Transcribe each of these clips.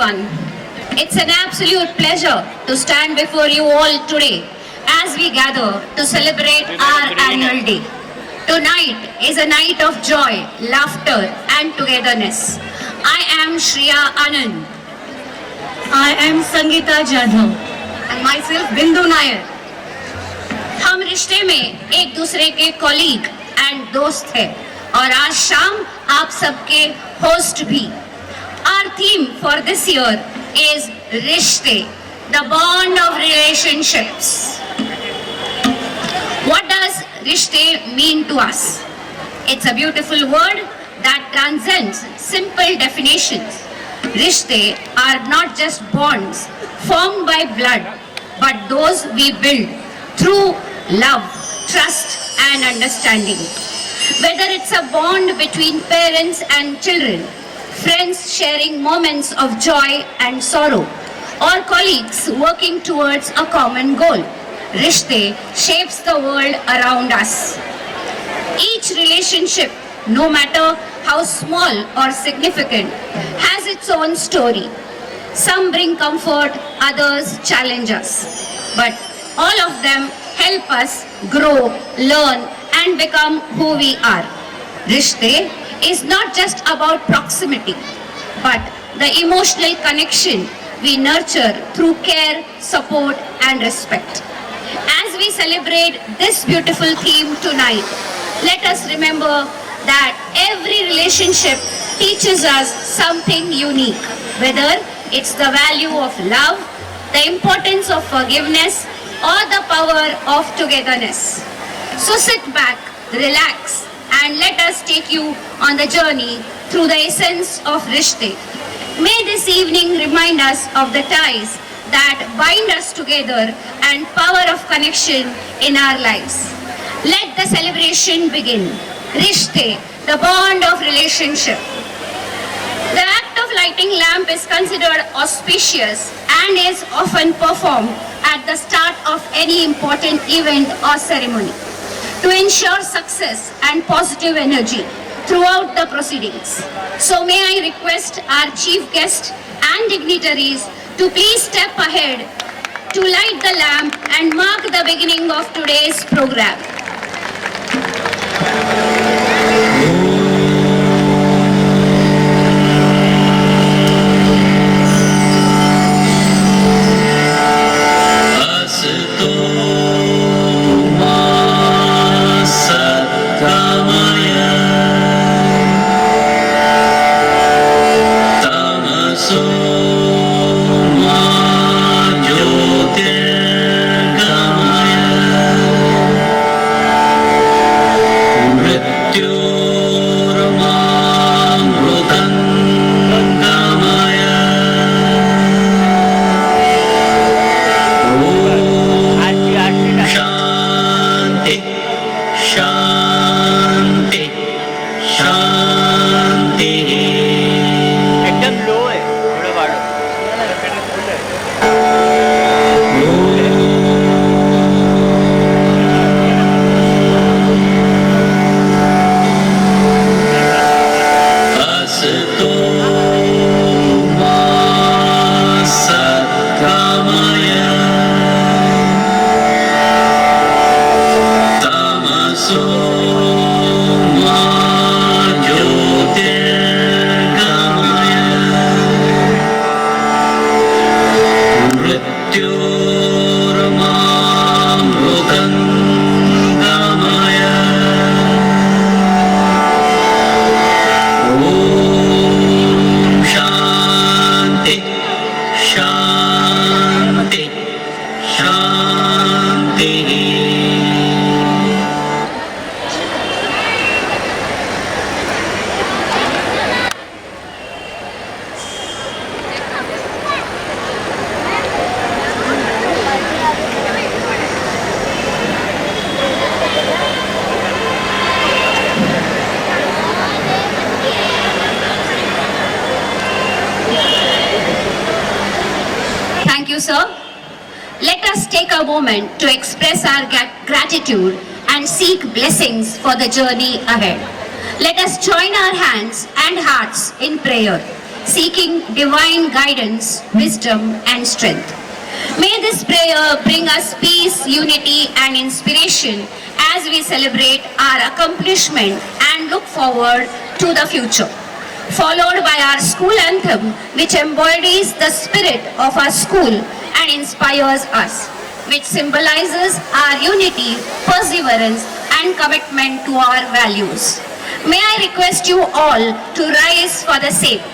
everyone. It's an absolute pleasure to stand before you all today as we gather to celebrate our annual day. Tonight is a night of joy, laughter and togetherness. I am Shriya Anand. I am Sangeeta Jadhav. And myself Bindu Nair. हम रिश्ते में एक दूसरे के colleague and दोस्त हैं और आज शाम आप सबके होस्ट भी. Our theme for this year is Rishte, the bond of relationships. What does Rishte mean to us? It's a beautiful word that transcends simple definitions. Rishte are not just bonds formed by blood, but those we build through love, trust and understanding. Whether it's a bond between parents and children, friends sharing moments of joy and sorrow, or colleagues working towards a common goal, Rishte shapes the world around us. Each relationship, no matter how small or significant, has its own story. Some bring comfort, others challenge us. But all of them help us grow, learn and become who we are. Rishte is not just about proximity, but the emotional connection we nurture through care, support and respect. As we celebrate this beautiful theme tonight, let us remember that every relationship teaches us something unique, whether it's the value of love, the importance of forgiveness, or the power of togetherness. So sit back, relax, and let us take you on the journey through the essence of Rishte. May this evening remind us of the ties that bind us together and power of connection in our lives. Let the celebration begin. Rishte, the bond of relationship. The act of lighting lamp is considered auspicious and is often performed at the start of any important event or ceremony to ensure success and positive energy throughout the proceedings. So may I request our chief guest and dignitaries to please step ahead to light the lamp and mark the beginning of today's program. Thank you, sir. Let us take a moment to express our gratitude and seek blessings for the journey ahead. Let us join our hands and hearts in prayer, seeking divine guidance, wisdom, and strength. May this prayer bring us peace, unity, and inspiration as we celebrate our accomplishment and look forward to the future. Followed by our school anthem, which embodies the spirit of our school and inspires us, which symbolizes our unity, perseverance, and commitment to our values. May I request you all to rise for the same.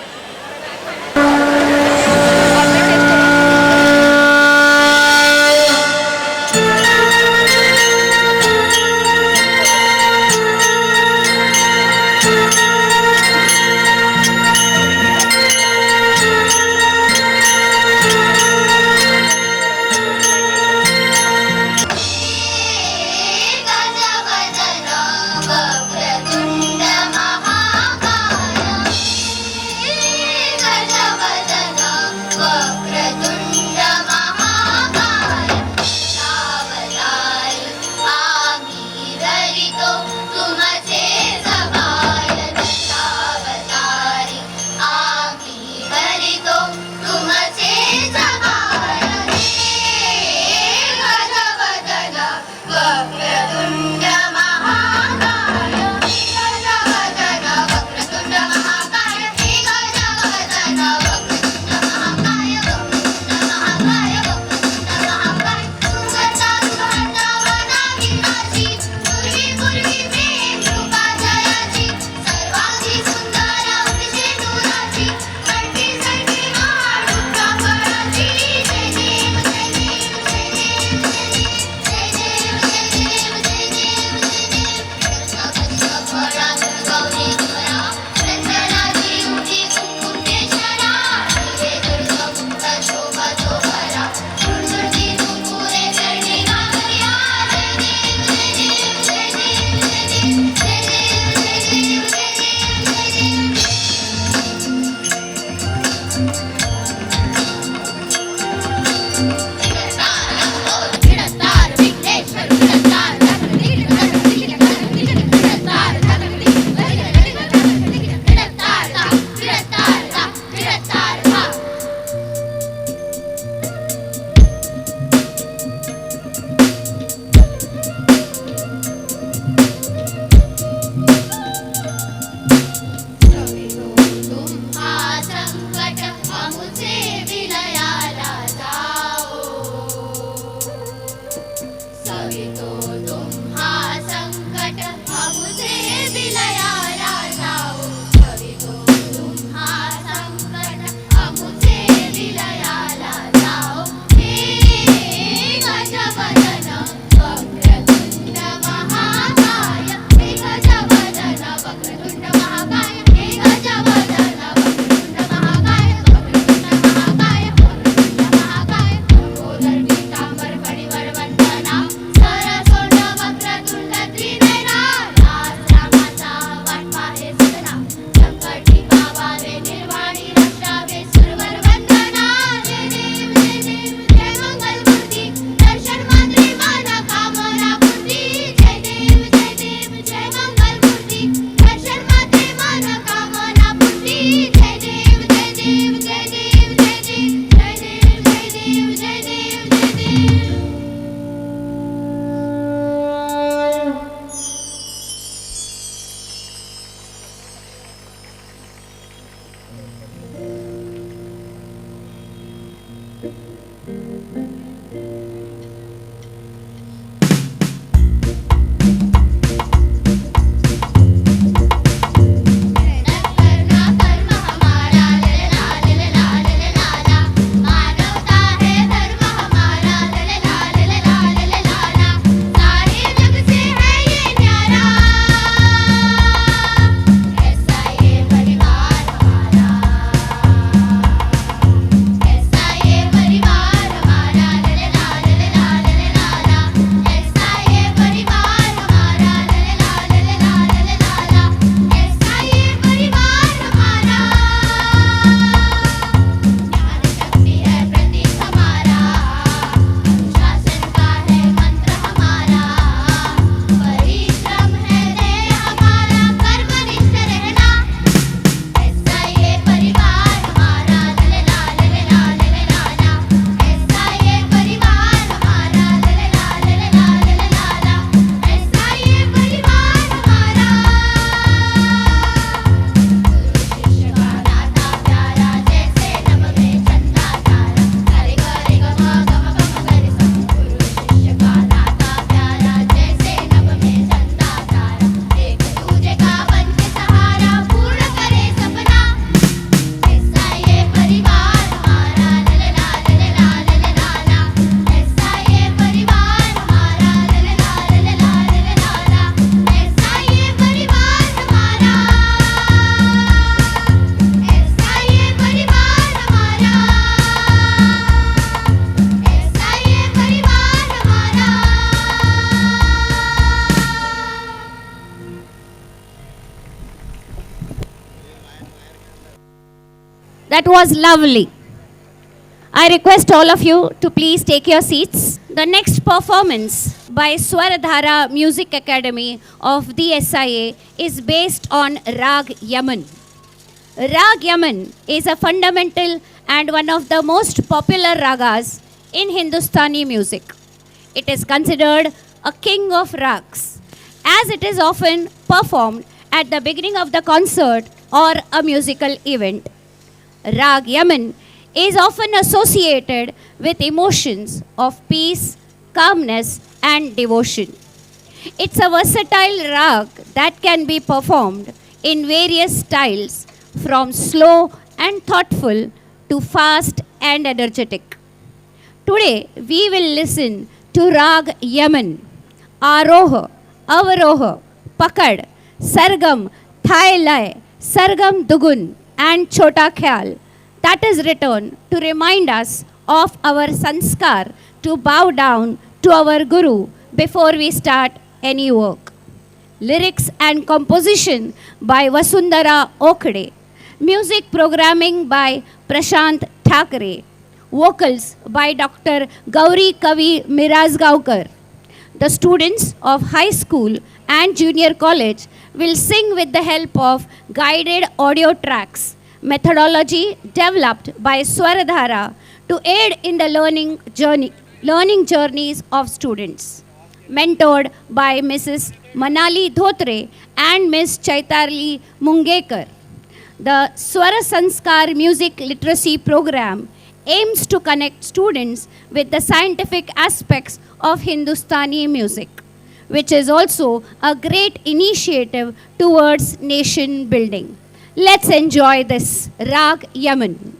That was lovely. I request all of you to please take your seats. The next performance by Swaradhara Music Academy of the SIA is based on Rag Yaman. Rag Yaman is a fundamental and one of the most popular ragas in Hindustani music. It is considered a king of rags as it is often performed at the beginning of the concert or a musical event. Rag Yaman is often associated with emotions of peace, calmness, and devotion. It's a versatile rag that can be performed in various styles from slow and thoughtful to fast and energetic. Today we will listen to Rag Yaman, Aroha, Avaroha, Pakad, Sargam, Thai Lay, Sargam Dugun, and Chota Khyal that is written to remind us of our sanskar to bow down to our Guru before we start any work. Lyrics and composition by Vasundhara Okhde. Music programming by Prashant Thakre. Vocals by Dr. Gauri Kavi Mirazgaonkar. The students of high school and junior college will sing with the help of guided audio tracks, methodology developed by Swaradhara to aid in the learning journeys of students. Mentored by Mrs. Manali Dhotre and Ms. Chaitarli Mungekar. The Swara Sanskar Music Literacy Program aims to connect students with the scientific aspects of Hindustani music, which is also a great initiative towards nation building. Let's enjoy this Rag Yaman.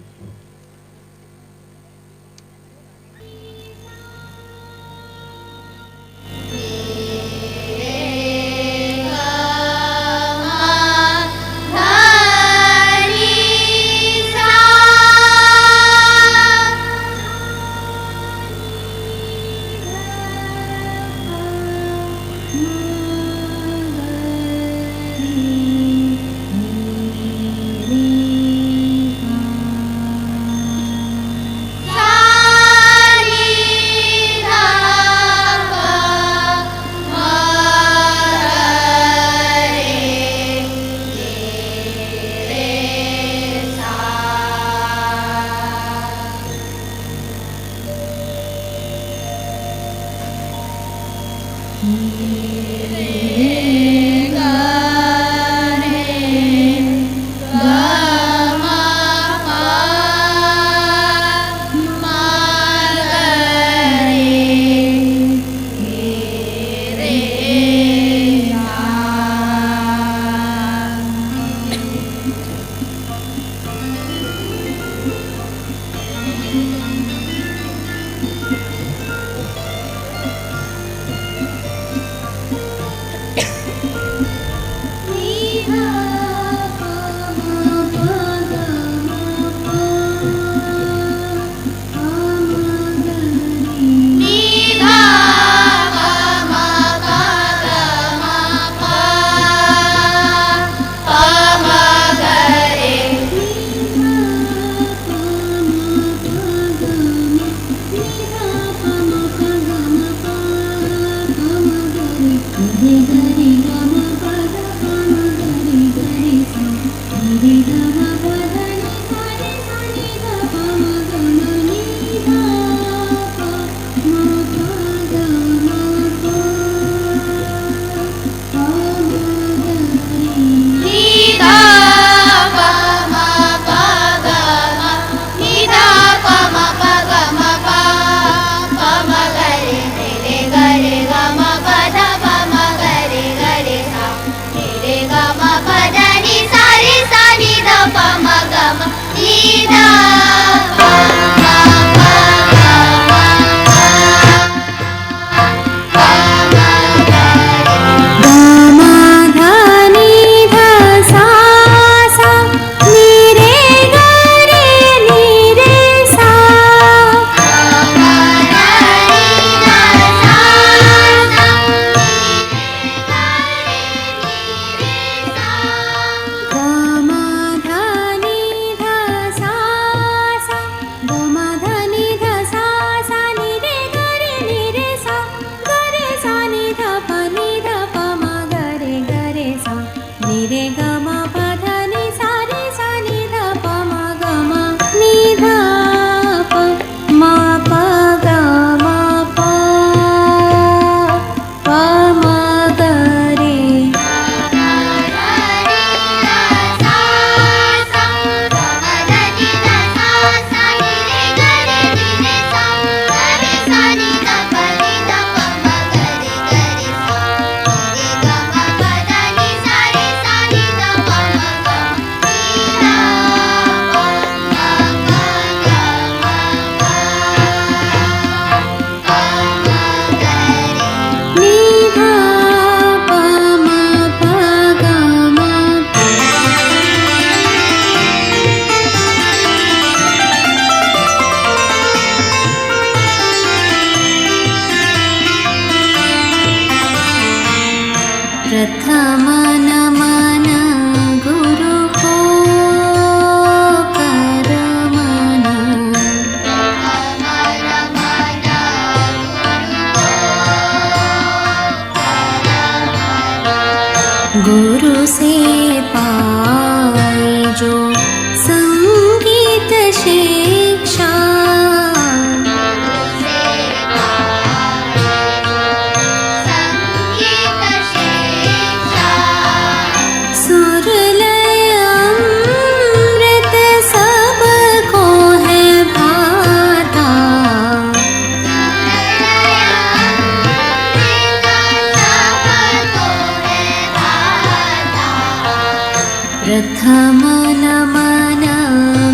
प्रथम नमन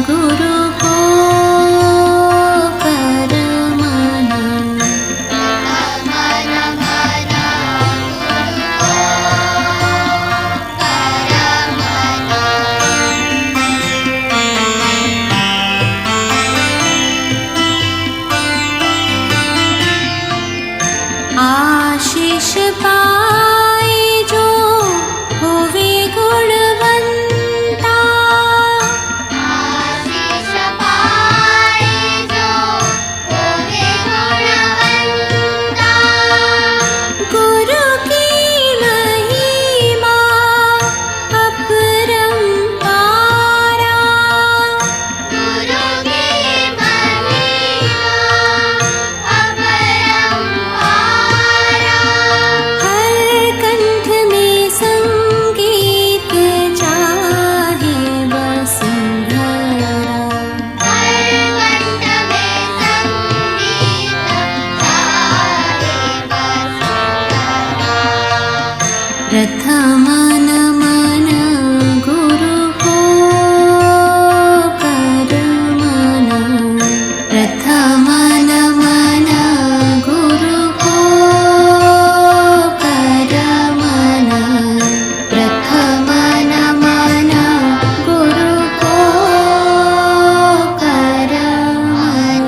गुरु को कर मन। आशीष पाए जो होवे गुणवंता। आशीष पाए जो होवे गुणवंता। गुरु की महिमा अपरंपारा। गुरु की महिमा अपरंपारा। हर कंठ में संगीत चाहे वसुंधरा। हर कंठ में संगीत चाहे वसुंधरा। प्रथम नमन गुरु को कर मन। प्रथम नमन गुरु को कर मन। प्रथम नमन गुरु को कर मन।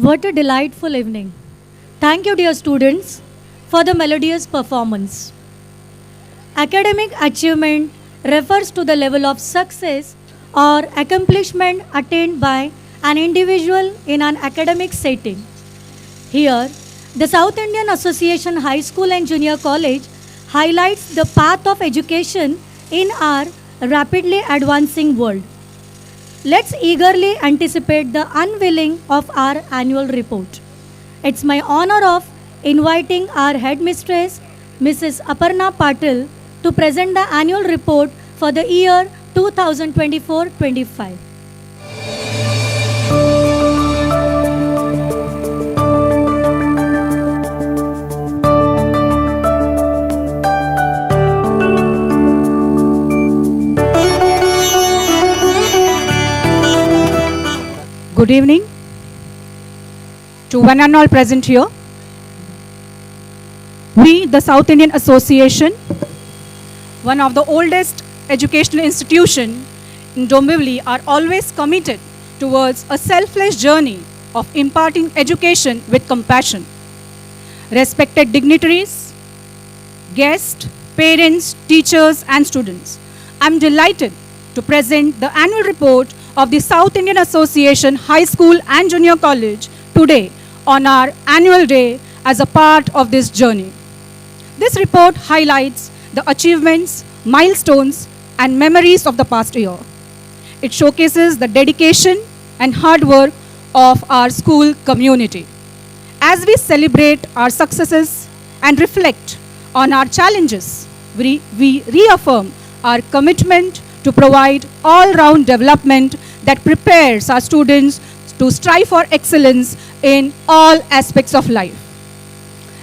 What a delightful evening. Thank you, dear students, for the melodious performance. Academic achievement refers to the level of success or accomplishment attained by an individual in an academic setting. Here, the South Indian Association High School and Junior College highlights the path of education in our rapidly advancing world. Let's eagerly anticipate the unveiling of our annual report. It's my honor of inviting our headmistress, Mrs. Aparna Patil, to present the annual report for the year 2024-25. Good evening to one and all present here. We, the South Indian Association, one of the oldest educational institution in Dombivli, are always committed towards a selfless journey of imparting education with compassion. Respected dignitaries, guests, parents, teachers and students, I am delighted to present the annual report of the South Indian Association High School and Junior College today on our annual day as a part of this journey. This report highlights the achievements, milestones and memories of the past year. It showcases the dedication and hard work of our school community. As we celebrate our successes and reflect on our challenges, we reaffirm our commitment to provide all-round development that prepares our students to strive for excellence in all aspects of life.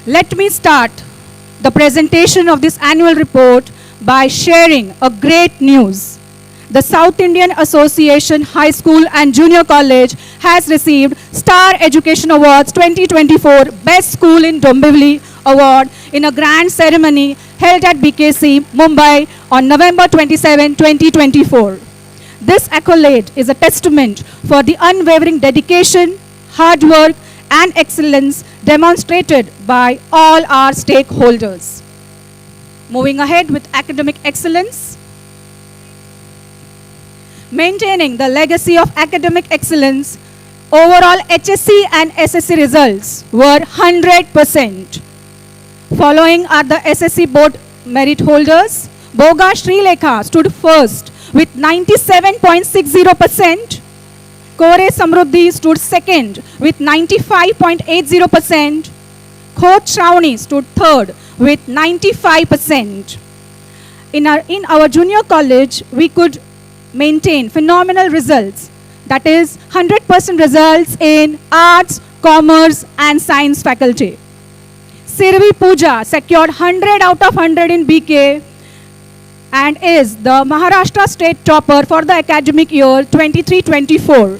Let me start the presentation of this annual report by sharing a great news. The South Indian Association High School and Junior College has received Star Education Awards 2024 Best School in Dombivli Award in a grand ceremony held at BKC, Mumbai on November 27, 2024. This accolade is a testament for the unwavering dedication, hard work and excellence demonstrated by all our stakeholders. Moving ahead with academic excellence. Maintaining the legacy of academic excellence, overall HSC and SSC results were 100%. Following are the SSC board merit holders. Boga Srilekha stood first with 97.60%. Kore Samruddhi stood second with 95.80%. Khot Shravani stood third with 95%. In our junior college, we could maintain phenomenal results. That is 100% results in arts, Commerce and Science faculty. Sirvi Pooja secured 100 out of 100 in BK and is the Maharashtra state topper for the academic year 23-24.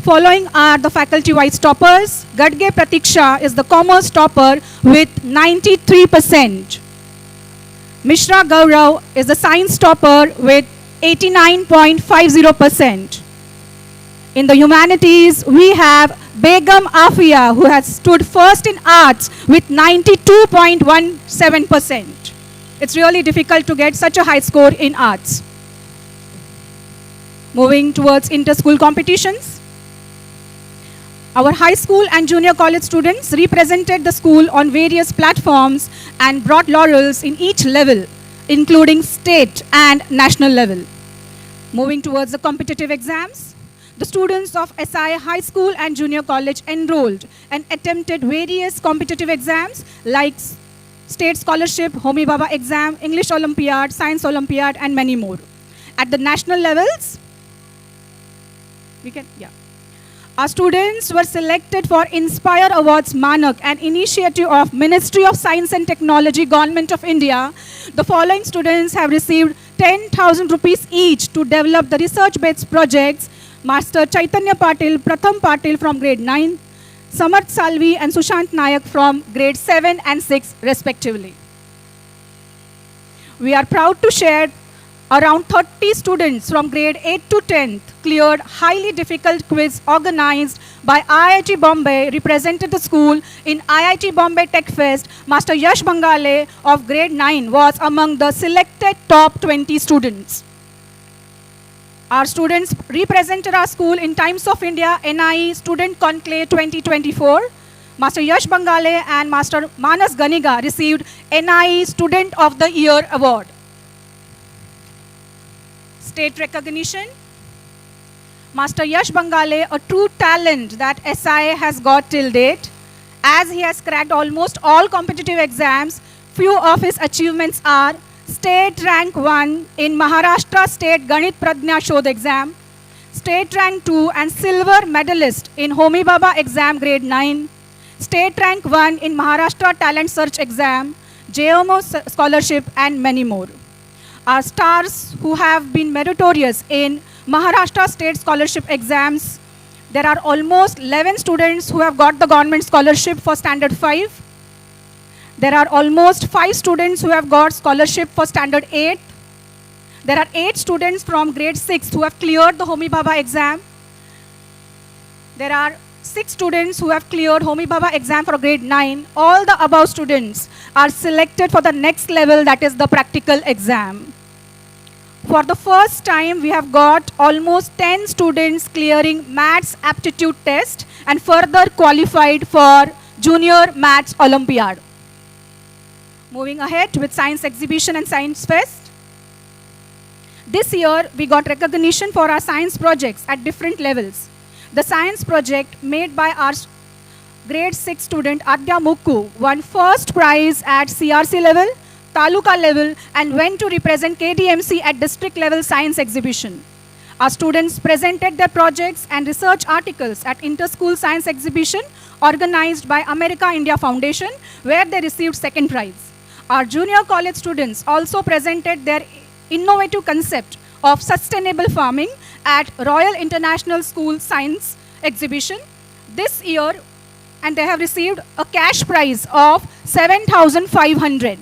Following are the faculty-wise toppers. Gadge Pratiksha is the commerce topper with 93%. Mishra Gaurav is the science topper with 89.50%. In the humanities, we have Begum Afia, who has stood first in arts with 92.17%. It's really difficult to get such a high score in arts. Moving towards inter-school competitions. Our high school and junior college students represented the school on various platforms and brought laurels in each level, including state and national level. Moving towards the competitive exams, the students of SI High School and Junior College enrolled and attempted various competitive exams like State Scholarship, Homi Baba exam, English Olympiad, Science Olympiad, and many more. At the national levels, our students were selected for Inspire Awards Manak, an initiative of Ministry of Science and Technology, Government of India. The following students have received 10,000 rupees each to develop the research-based projects. Master Chaitanya Patil, Pratham Patil from grade 9, Samarth Salvi and Sushant Nayak from grade 7 and 6 respectively. We are proud to share around 30 students from grade 8 to 10th cleared highly difficult quiz organized by IIT Bombay, represented the school in IIT Bombay Tech Fest. Master Yash Bangale of grade 9 was among the selected top 20 students. Our students represented our school in Times of India NIE Student Conclave 2024. Master Yash Bangale and Master Manas Ganiga received NIE Student of the Year Award. State recognition. Master Yash Bangale, a true talent that SI has got till date, as he has cracked almost all competitive exams. Few of his achievements are State Rank 1 in Maharashtra State Ganit Pradnya Shodh exam, State Rank 2 and Silver Medalist in Homi Baba exam grade 9, State Rank 1 in Maharashtra Talent Search exam, JMO scholarship and many more. Our stars who have been meritorious in Maharashtra State Scholarship exams, there are almost 11 students who have got the government scholarship for Standard 5. There are almost 5 students who have got scholarship for Standard 8. There are 8 students from grade 6 who have cleared the Homi Baba exam. There are 6 students who have cleared Homi Baba exam for grade 9. All the above students are selected for the next level, that is the practical exam. For the first time, we have got almost 10 students clearing Maths aptitude test and further qualified for Junior Maths Olympiad. Moving ahead with Science Exhibition and Science Fest. This year, we got recognition for our science projects at different levels. The science project made by our grade 6 student Adya Mukku won first prize at CRC level, Taluka level and went to represent KDMC at district level science exhibition. Our students presented their projects and research articles at Inter-School Science Exhibition organized by America India Foundation, where they received second prize. Our junior college students also presented their innovative concept of sustainable farming at Royal International School Science Exhibition this year, and they have received a cash prize of 7,500.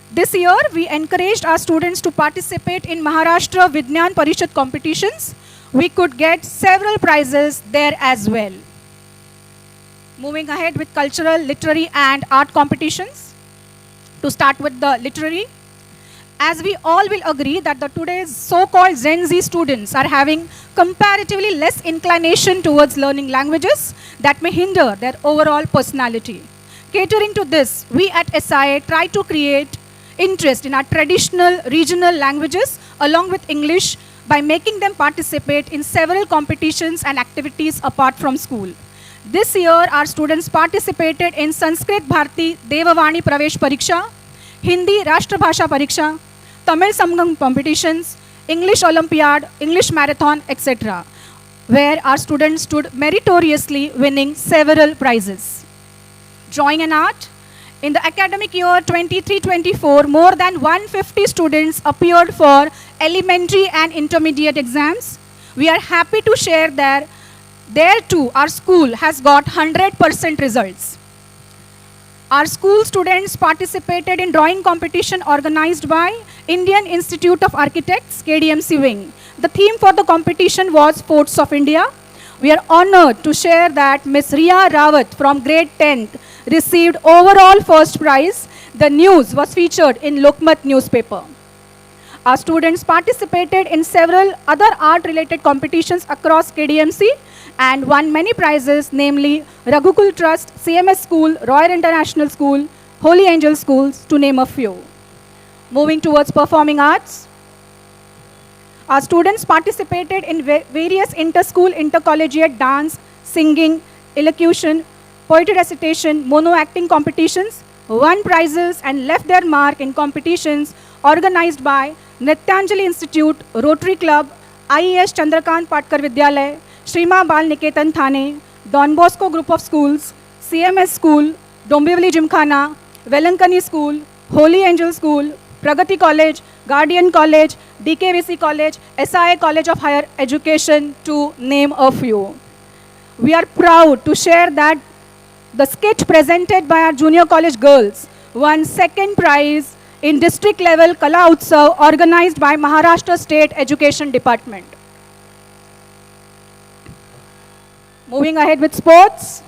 This year, we encouraged our students to participate in Maharashtra Vigyan Parishad competitions. We could get several prizes there as well. Moving ahead with cultural, literary and art competitions. To start with the literary, as we all will agree that the today's so-called Gen Z students are having comparatively less inclination towards learning languages that may hinder their overall personality. Catering to this, we at SIA try to create interest in our traditional regional languages along with English by making them participate in several competitions and activities apart from school. This year, our students participated in Sanskrit Bharati Devavani Pravesh Pariksha, Hindi Rashtra Bhasha Pariksha, Tamil Samgam competitions, English Olympiad, English Marathon, etc. where our students stood meritoriously winning several prizes. Drawing and art. In the academic year 23-24, more than 150 students appeared for elementary and intermediate exams. We are happy to share that there too our school has got 100% results. Our school students participated in drawing competition organized by Indian Institute of Architects, KDMC wing. The theme for the competition was Forts of India. We are honored to share that Ms. Riya Rawat from grade 10th received overall first prize. The news was featured in Lokmat newspaper. Our students participated in several other art-related competitions across KDMC and won many prizes, namely Raghukul Trust, CMS School, Royal International School, Holy Angel Schools, to name a few. Moving towards performing arts. Our students participated in various inter-school, intercollegiate dance, singing, elocution, poetry recitation, mono-acting competitions, won prizes and left their mark in competitions organized by Nrityanjali Institute, Rotary Club, IES Chandrakant Patkar Vidyalay, Shrima Bal Niketan Thane, Don Bosco Group of Schools, CMS School, Dombivli Gymkhana, Velankani School, Holy Angel School, Pragati College, Guardian College, DKVC College, SIA College of Higher Education, to name a few. We are proud to share that the skit presented by our junior college girls won second prize in district level Kala Utsav organized by Maharashtra State Education Department. Moving ahead with sports.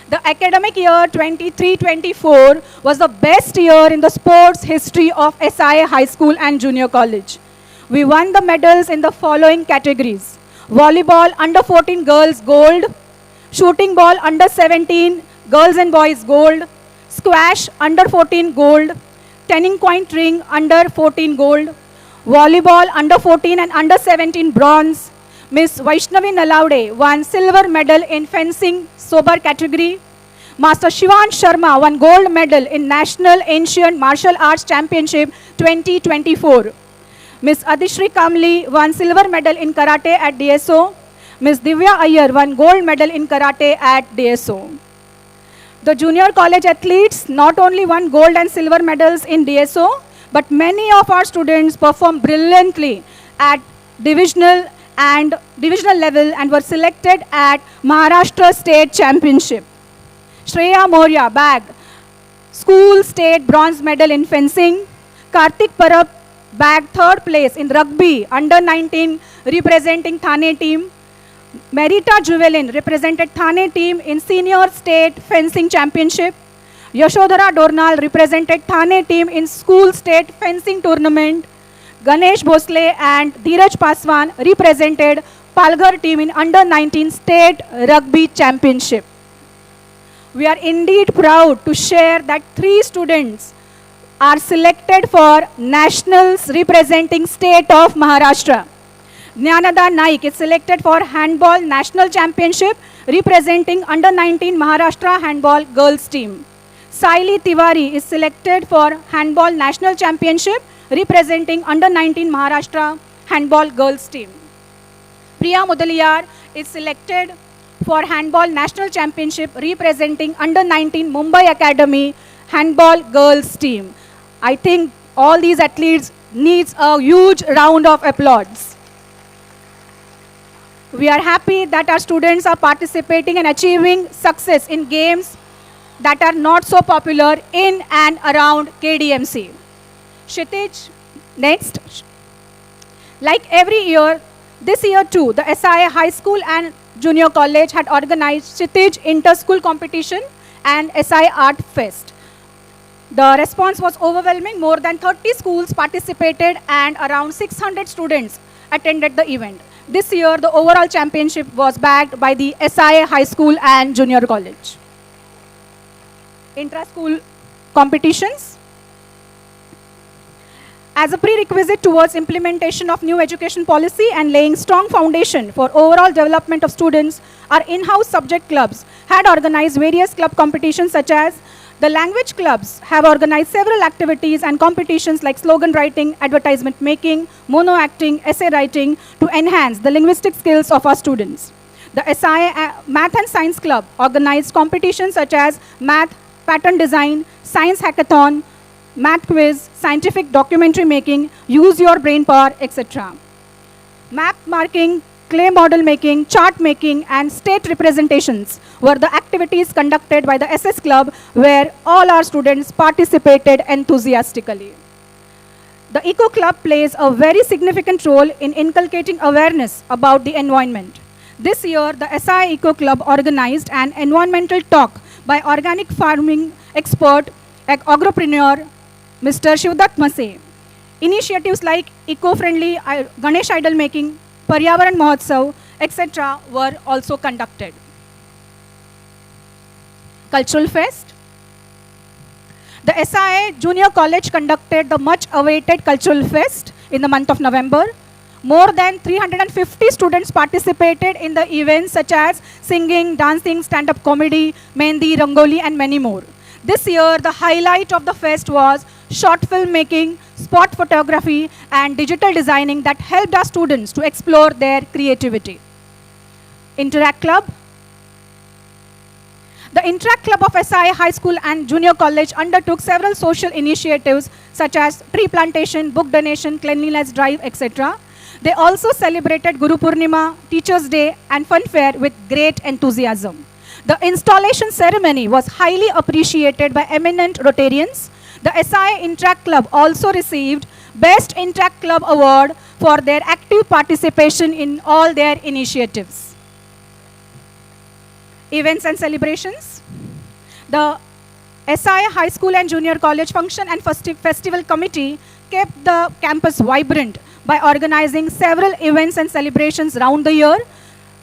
The academic year 23-24 was the best year in the sports history of SIA High School and Junior College. We won the medals in the following categories: volleyball under 14 girls gold, shooting ball under 17 girls and boys gold, squash under 14 gold, turning point ring under 14 gold, volleyball under 14 and under 17 bronze. Miss Vaishnavi Nalaude won silver medal in fencing sober category. Master Shivan Sharma won gold medal in National Ancient Martial Arts Championship 2024. Miss Adishri Kamli won silver medal in karate at DSO. Miss Divya Iyer won gold medal in karate at DSO. The junior college athletes not only won gold and silver medals in DSO, but many of our students performed brilliantly at divisional level and were selected at Maharashtra State Championship. Shreya Maurya bagged school state bronze medal in fencing. Kartik Parab bagged third place in rugby under 19 representing Thane team. Merita Juvelin represented Thane team in senior state fencing championship. Yashodhara Dornal represented Thane team in school state fencing tournament. Ganesh Bhosle and Dheeraj Paswan represented Palghar team in under 19 state rugby championship. We are indeed proud to share that 3 students are selected for nationals representing state of Maharashtra. Jnanada Naik is selected for handball national championship representing under 19 Maharashtra handball girls team. Saili Tiwari is selected for handball national championship representing under 19 Maharashtra handball girls team. Priya Mudaliyar is selected for handball national championship representing under 19 Mumbai Academy handball girls team. I think all these athletes needs a huge round of applause. We are happy that our students are participating and achieving success in games that are not so popular in and around KDMC. Kshitij, next. Like every year, this year too, the SIA High School and Junior College had organized Kshitij Inter-School Competition and SIA Art Fest. The response was overwhelming. More than 30 schools participated and around 600 students attended the event. This year, the overall championship was bagged by the SIA High School and Junior College. Intra-school competitions. As a prerequisite towards implementation of new education policy and laying strong foundation for overall development of students, our in-house subject clubs had organized various club competitions such as The language clubs have organized several activities and competitions like slogan writing, advertisement making, mono acting, essay writing to enhance the linguistic skills of our students. The SIA Math and Science Club organized competitions such as math, pattern design, science hackathon, math quiz, scientific documentary making, use your brain power, etc. Map marking, clay model making, chart making, and state representations were the activities conducted by the SS Club where all our students participated enthusiastically. The Eco Club plays a very significant role in inculcating awareness about the environment. This year, the SI Eco Club organized an environmental talk by organic farming expert, agropreneur, Mr. Shivdat Mase. Initiatives like eco-friendly Ganesh idol making, Paryavaran Mahotsav, etc. were also conducted. Cultural Fest. The SIA Junior College conducted the much-awaited Cultural Fest in the month of November. More than 350 students participated in the events such as singing, dancing, stand-up comedy, mehndi, rangoli, and many more. This year, the highlight of the fest was short film making, spot photography, and digital designing that helped our students to explore their creativity. Interact Club. The Interact Club of SI High School and Junior College undertook several social initiatives such as tree plantation, book donation, cleanliness drive, etc. They also celebrated Guru Purnima, Teachers' Day, and Fun Fair with great enthusiasm. The installation ceremony was highly appreciated by eminent Rotarians. The SI Interact Club also received Best Interact Club Award for their active participation in all their initiatives. Events and celebrations. The SI High School and Junior College Function and Festival Committee kept the campus vibrant by organizing several events and celebrations around the year,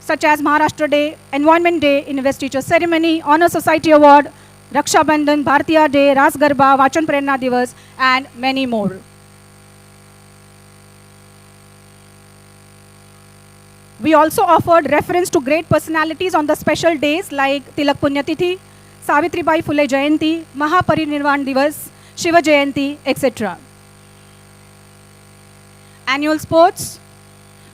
such as Maharashtra Day, Environment Day, Investiture Ceremony, Honor Society Award, Raksha Bandhan, Bhartiya Day, Ras Garba, Vachan Prerna Divas, and many more. We also offered reference to great personalities on the special days like Tilak Punyatithi, Savitribai Phule Jayanti, Mahaparinirvan Divas, Shiva Jayanti, etc. Annual sports.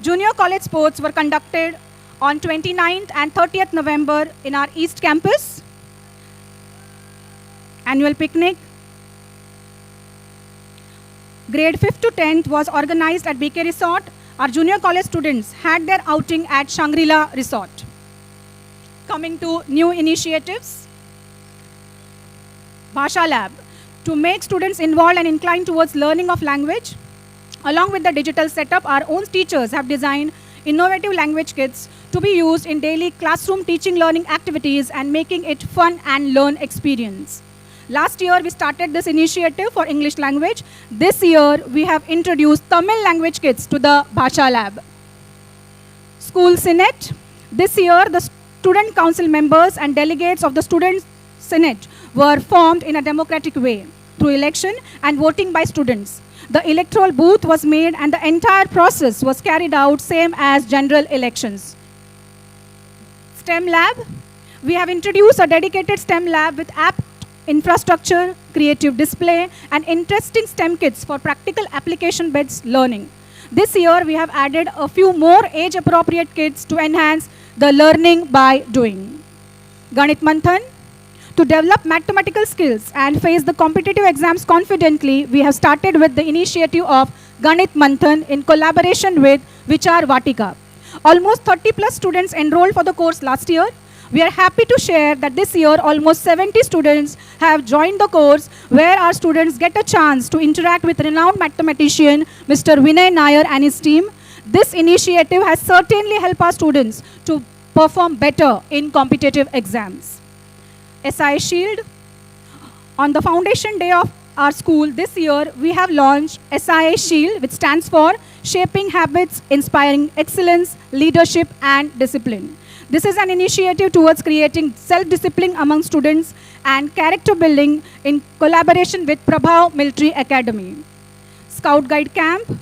Junior college sports were conducted on 29th and 30th November in our East Campus. Annual picnic. Grade 5th to 10th was organized at BK Resort. Our junior college students had their outing at Shangri-La Resort. Coming to new initiatives. Bhasha Lab. To make students involved and inclined towards learning of language, along with the digital setup, our own teachers have designed innovative language kits to be used in daily classroom teaching learning activities and making it fun and learn experience. Last year, we started this initiative for English language. This year, we have introduced Tamil language kits to the Bhasha Lab. School Senate. This year, the student council members and delegates of the student senate were formed in a democratic way through election and voting by students. The electoral booth was made and the entire process was carried out same as general elections. STEM Lab. We have introduced a dedicated STEM lab with app infrastructure, creative display, and interesting STEM kits for practical application-based learning. This year, we have added a few more age-appropriate kits to enhance the learning by doing. Ganit Manthan. To develop mathematical skills and face the competitive exams confidently, we have started with the initiative of Ganit Manthan in collaboration with Vichar Vatika. Almost 30 plus students enrolled for the course last year. We are happy to share that this year almost 70 students have joined the course where our students get a chance to interact with renowned mathematician Mr. Vinay Nair and his team. This initiative has certainly helped our students to perform better in competitive exams. SI Shield. On the foundation day of our school this year, we have launched SIA Shield, which stands for Shaping Habits, Inspiring Excellence, Leadership and Discipline. This is an initiative towards creating self-discipline among students and character building in collaboration with Prabhav Military Academy. Scout Guide Camp.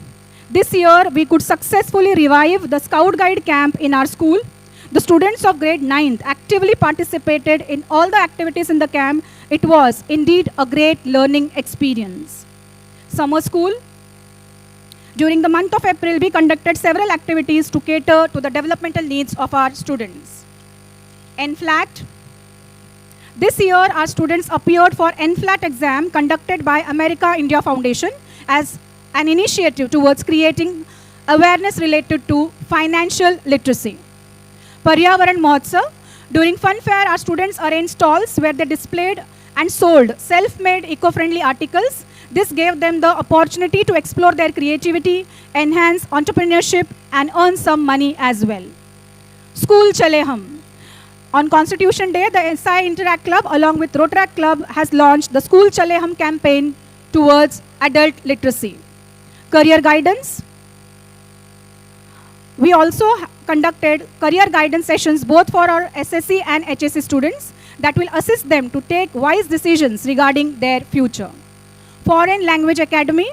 This year, we could successfully revive the Scout Guide Camp in our school. The students of grade 9th actively participated in all the activities in the camp. It was indeed a great learning experience. Summer school. During the month of April, we conducted several activities to cater to the developmental needs of our students. NFLAT. This year, our students appeared for NFLAT exam conducted by America India Foundation as an initiative towards creating awareness related to financial literacy. Paryavaran Mahotsav. During Fun Fair, our students arranged stalls where they displayed and sold self-made eco-friendly articles. This gave them the opportunity to explore their creativity, enhance entrepreneurship, and earn some money as well. School Chale Hum. On Constitution Day, the SI Interact Club along with Rotaract Club has launched the School Chale Hum campaign towards adult literacy. Career guidance. We also conducted career guidance sessions both for our SSC and HSC students that will assist them to take wise decisions regarding their future. Foreign Language Academy.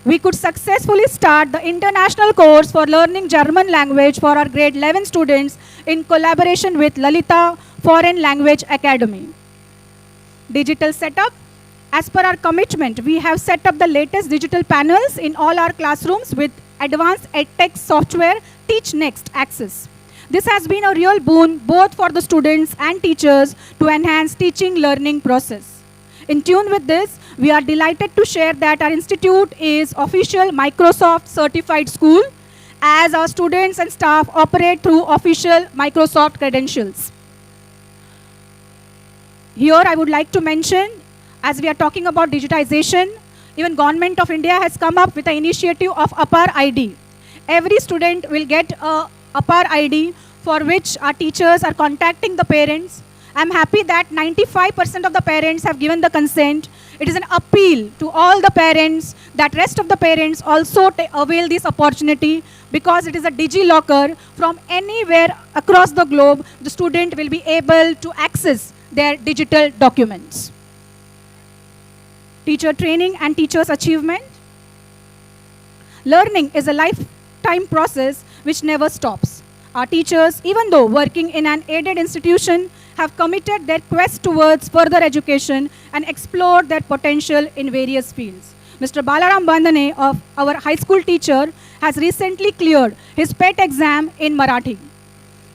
We could successfully start the international course for learning German language for our grade 11 students in collaboration with Lalita Foreign Language Academy. Digital setup. As per our commitment, we have set up the latest digital panels in all our classrooms with advanced EdTech software TeachNext access. This has been a real boon both for the students and teachers to enhance teaching learning process. In tune with this, we are delighted to share that our institute is official Microsoft certified school as our students and staff operate through official Microsoft credentials. Here I would like to mention, as we are talking about digitization, even Government of India has come up with an initiative of APAR ID. Every student will get a APAR ID for which our teachers are contacting the parents. I'm happy that 95% of the parents have given the consent. It is an appeal to all the parents that rest of the parents also avail this opportunity because it is a DigiLocker. From anywhere across the globe, the student will be able to access their digital documents. Teacher training and teachers' achievement. Learning is a lifetime process which never stops. Our teachers, even though working in an aided institution, have committed their quest towards further education and explored their potential in various fields. Mr. Balaram Bandhane, of our high school teacher, has recently cleared his PET exam in Marathi.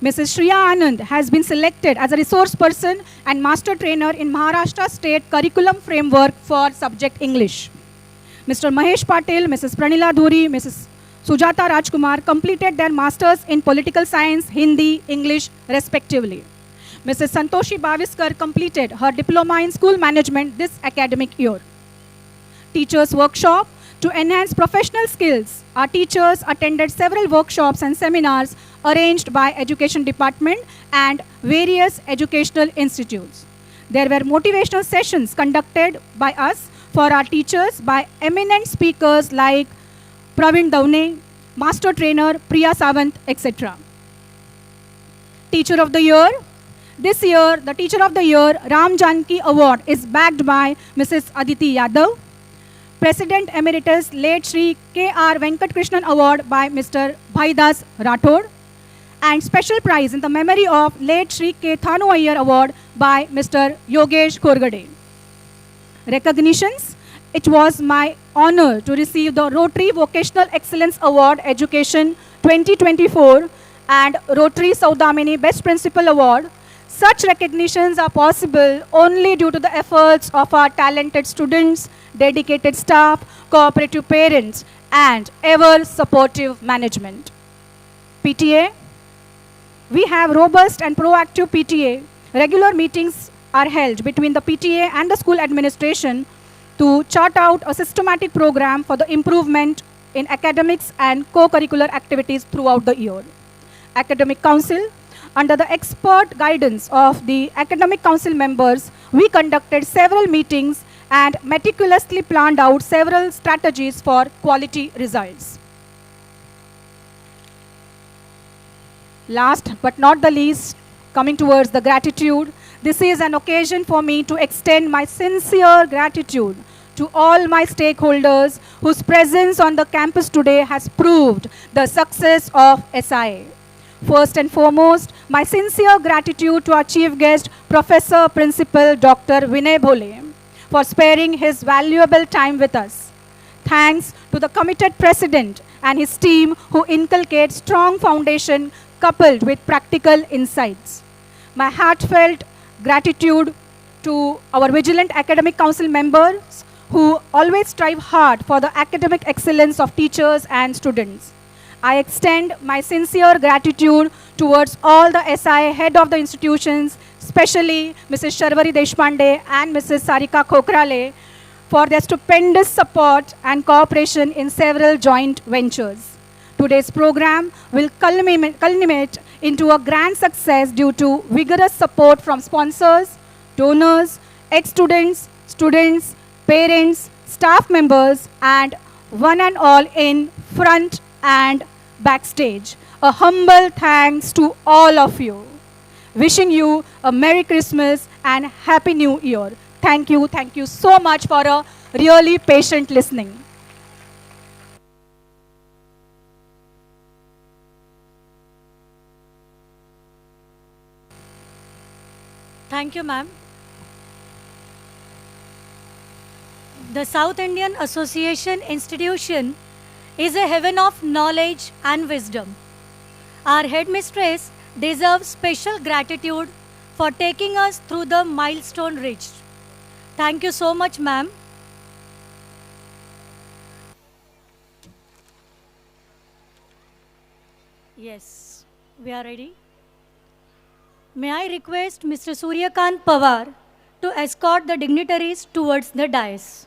Mrs. Shriya Anand has been selected as a resource person and master trainer in Maharashtra State Curriculum Framework for subject English. Mr. Mahesh Patil, Mrs. Pranila Dhuri, Mrs. Sujata Rajkumar completed their masters in political science, Hindi, English, respectively. Mrs. Santoshi Baviskar completed her diploma in school management this academic year. Teachers workshop. To enhance professional skills, our teachers attended several workshops and seminars arranged by Education Department and various educational institutes. There were motivational sessions conducted by us for our teachers by eminent speakers like Praveen Daune, Master Trainer Priya Savant, etc. Teacher of the Year. This year, the Teacher of the Year Ram Janki Award is backed by Mrs. Aditi Yadav. President Emeritus late Shri K.R. Venkatkrishnan Award by Mr. Bhaidas Rathod. And special prize in the memory of late Shri K. Thanu Iyer Award by Mr. Yogesh Khorgade. Recognitions. It was my honor to receive the Rotary Vocational Excellence Award Education 2024 and Rotary Saudamini Best Principal Award. Such recognitions are possible only due to the efforts of our talented students, dedicated staff, cooperative parents, and ever supportive management. PTA. We have robust and proactive PTA. Regular meetings are held between the PTA and the school administration to chart out a systematic program for the improvement in academics and co-curricular activities throughout the year. Academic Council. Under the expert guidance of the Academic Council members, we conducted several meetings and meticulously planned out several strategies for quality results. Last but not the least, coming towards the gratitude, this is an occasion for me to extend my sincere gratitude to all my stakeholders whose presence on the campus today has proved the success of SIA. First and foremost, My sincere gratitude to our chief guest, Professor Principal Dr. Vinay Bhole, for sparing his valuable time with us. Thanks to the committed president and his team who inculcate strong foundation coupled with practical insights. My heartfelt gratitude to our Vigilant Academic Council members who always strive hard for the academic excellence of teachers and students. I extend my sincere gratitude towards all the SI head of the institutions, especially Mrs. Sharvari Deshpande and Mrs. Sarika Khokrale, for their stupendous support and cooperation in several joint ventures. Today's program will culminate into a grand success due to vigorous support from sponsors, donors, ex-students, students, parents, staff members, and one and all in front and backstage. A humble thanks to all of you. Wishing you a Merry Christmas and Happy New Year. Thank you so much for a really patient listening. Thank you, ma'am. The South Indian Association Institution is a heaven of knowledge and wisdom. Our headmistress deserves special gratitude for taking us through the milestone reached. Thank you so much, ma'am. Yes, we are ready. May I request Mr. Suryakant Pawar to escort the dignitaries towards the dais.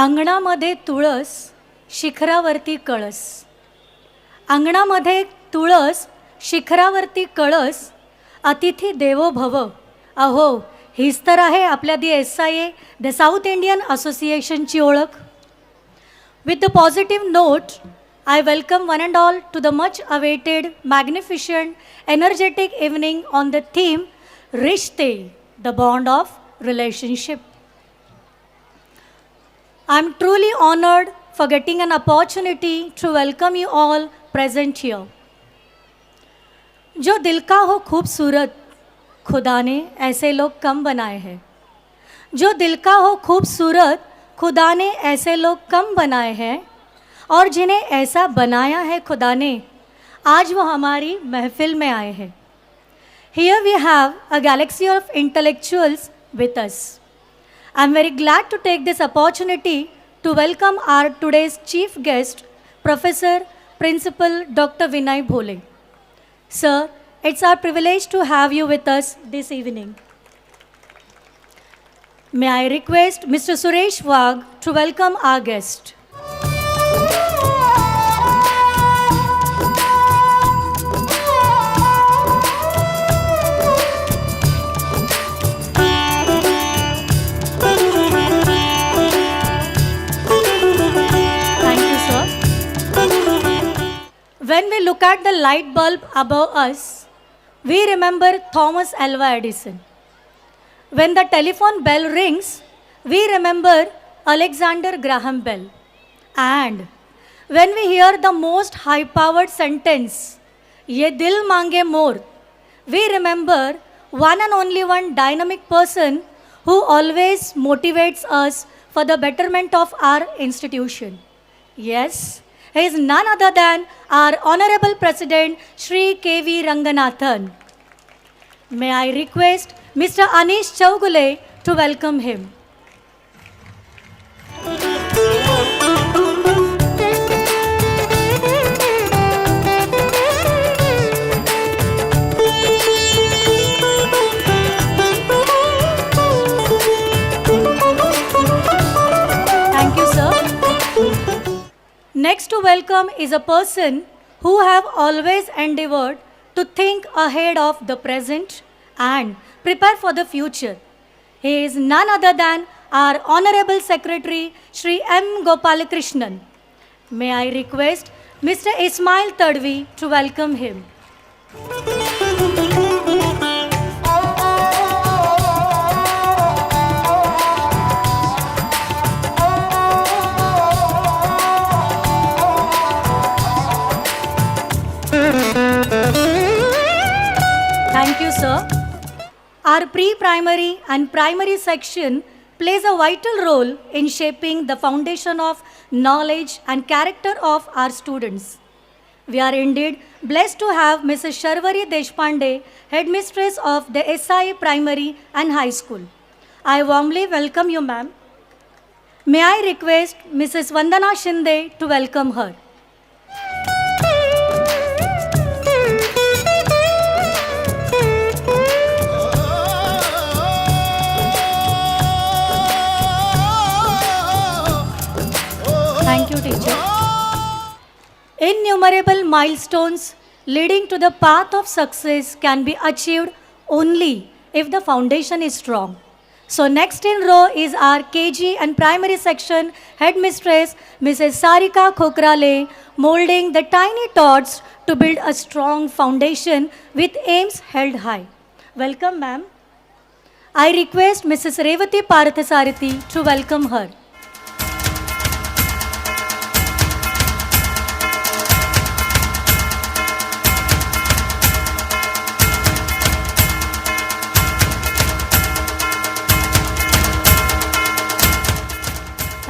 अंगणामध्ये तुळस, शिखरावरती कळस. अंगणामध्ये तुळस, शिखरावरती कळस, अतिथी देवो भव. अहो, हीच तर आहे आपल्या SIA, द साऊथ इंडियन असोसिएशनची ओळख. With the positive note, I welcome one and all to the much awaited, magnificent, energetic evening on the theme Rishte, the bond of relationship. I am truly honored for getting an opportunity to welcome you all present here. जो दिल का हो खूबसूरत, खुदा ने ऐसे लोग कम बनाए हैं. जो दिल का हो खूबसूरत, खुदा ने ऐसे लोग कम बनाए हैं, और जिन्हें ऐसा बनाया है खुदा ने, आज वो हमारी महफिल में आए हैं. Here we have a galaxy of intellectuals with us. I am very glad to take this opportunity to welcome our today's chief guest, Professor Principal Dr. Vinay Bhole. Sir, it's our privilege to have you with us this evening. May I request Mr. Suresh Wagh to welcome our guest. When we look at the light bulb above us, we remember Thomas Alva Edison. When the telephone bell rings, we remember Alexander Graham Bell. And when we hear the most high-powered sentence, "Ye dil mange more," we remember one and only one dynamic person who always motivates us for the betterment of our institution. Yes, He is none other than our Honorable President Shri K.V. Ranganathan. May I request Mr. Anish Chaugule to welcome him. Thank you, sir. Next to welcome is a person who have always endeavored to think ahead of the present and prepare for the future. He is none other than our Honorable Secretary Shri M. Gopalakrishnan. May I request Mr. Ismail Tadvi to welcome him. Thank you, sir. Our pre-primary and primary section plays a vital role in shaping the foundation of knowledge and character of our students. We are indeed blessed to have Mrs. Sharvari Deshpande, Headmistress of the SI Primary and High School. I warmly welcome you, ma'am. May I request Mrs. Vandana Shinde to welcome her. Thank you, teacher. Innumerable milestones leading to the path of success can be achieved only if the foundation is strong. So next in row is our KG and primary section headmistress, Mrs. Sarika Khokrale, molding the tiny tots to build a strong foundation with aims held high. Welcome, ma'am. I request Mrs. Revati Parthasarathi to welcome her.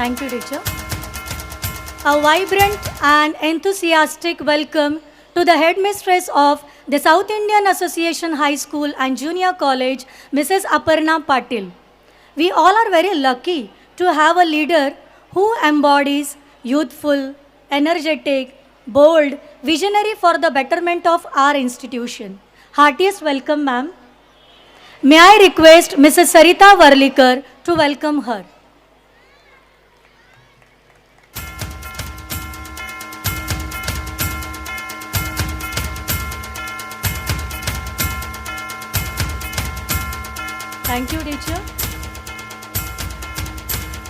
Thank you, teacher. A vibrant and enthusiastic welcome to the headmistress of the South Indian Association High School and Junior College, Mrs. Aparna Patil. We all are very lucky to have a leader who embodies youthful, energetic, bold, visionary for the betterment of our institution. Heartiest welcome, ma'am. May I request Mrs. Sarita Varlikar to welcome her. Thank you, teacher.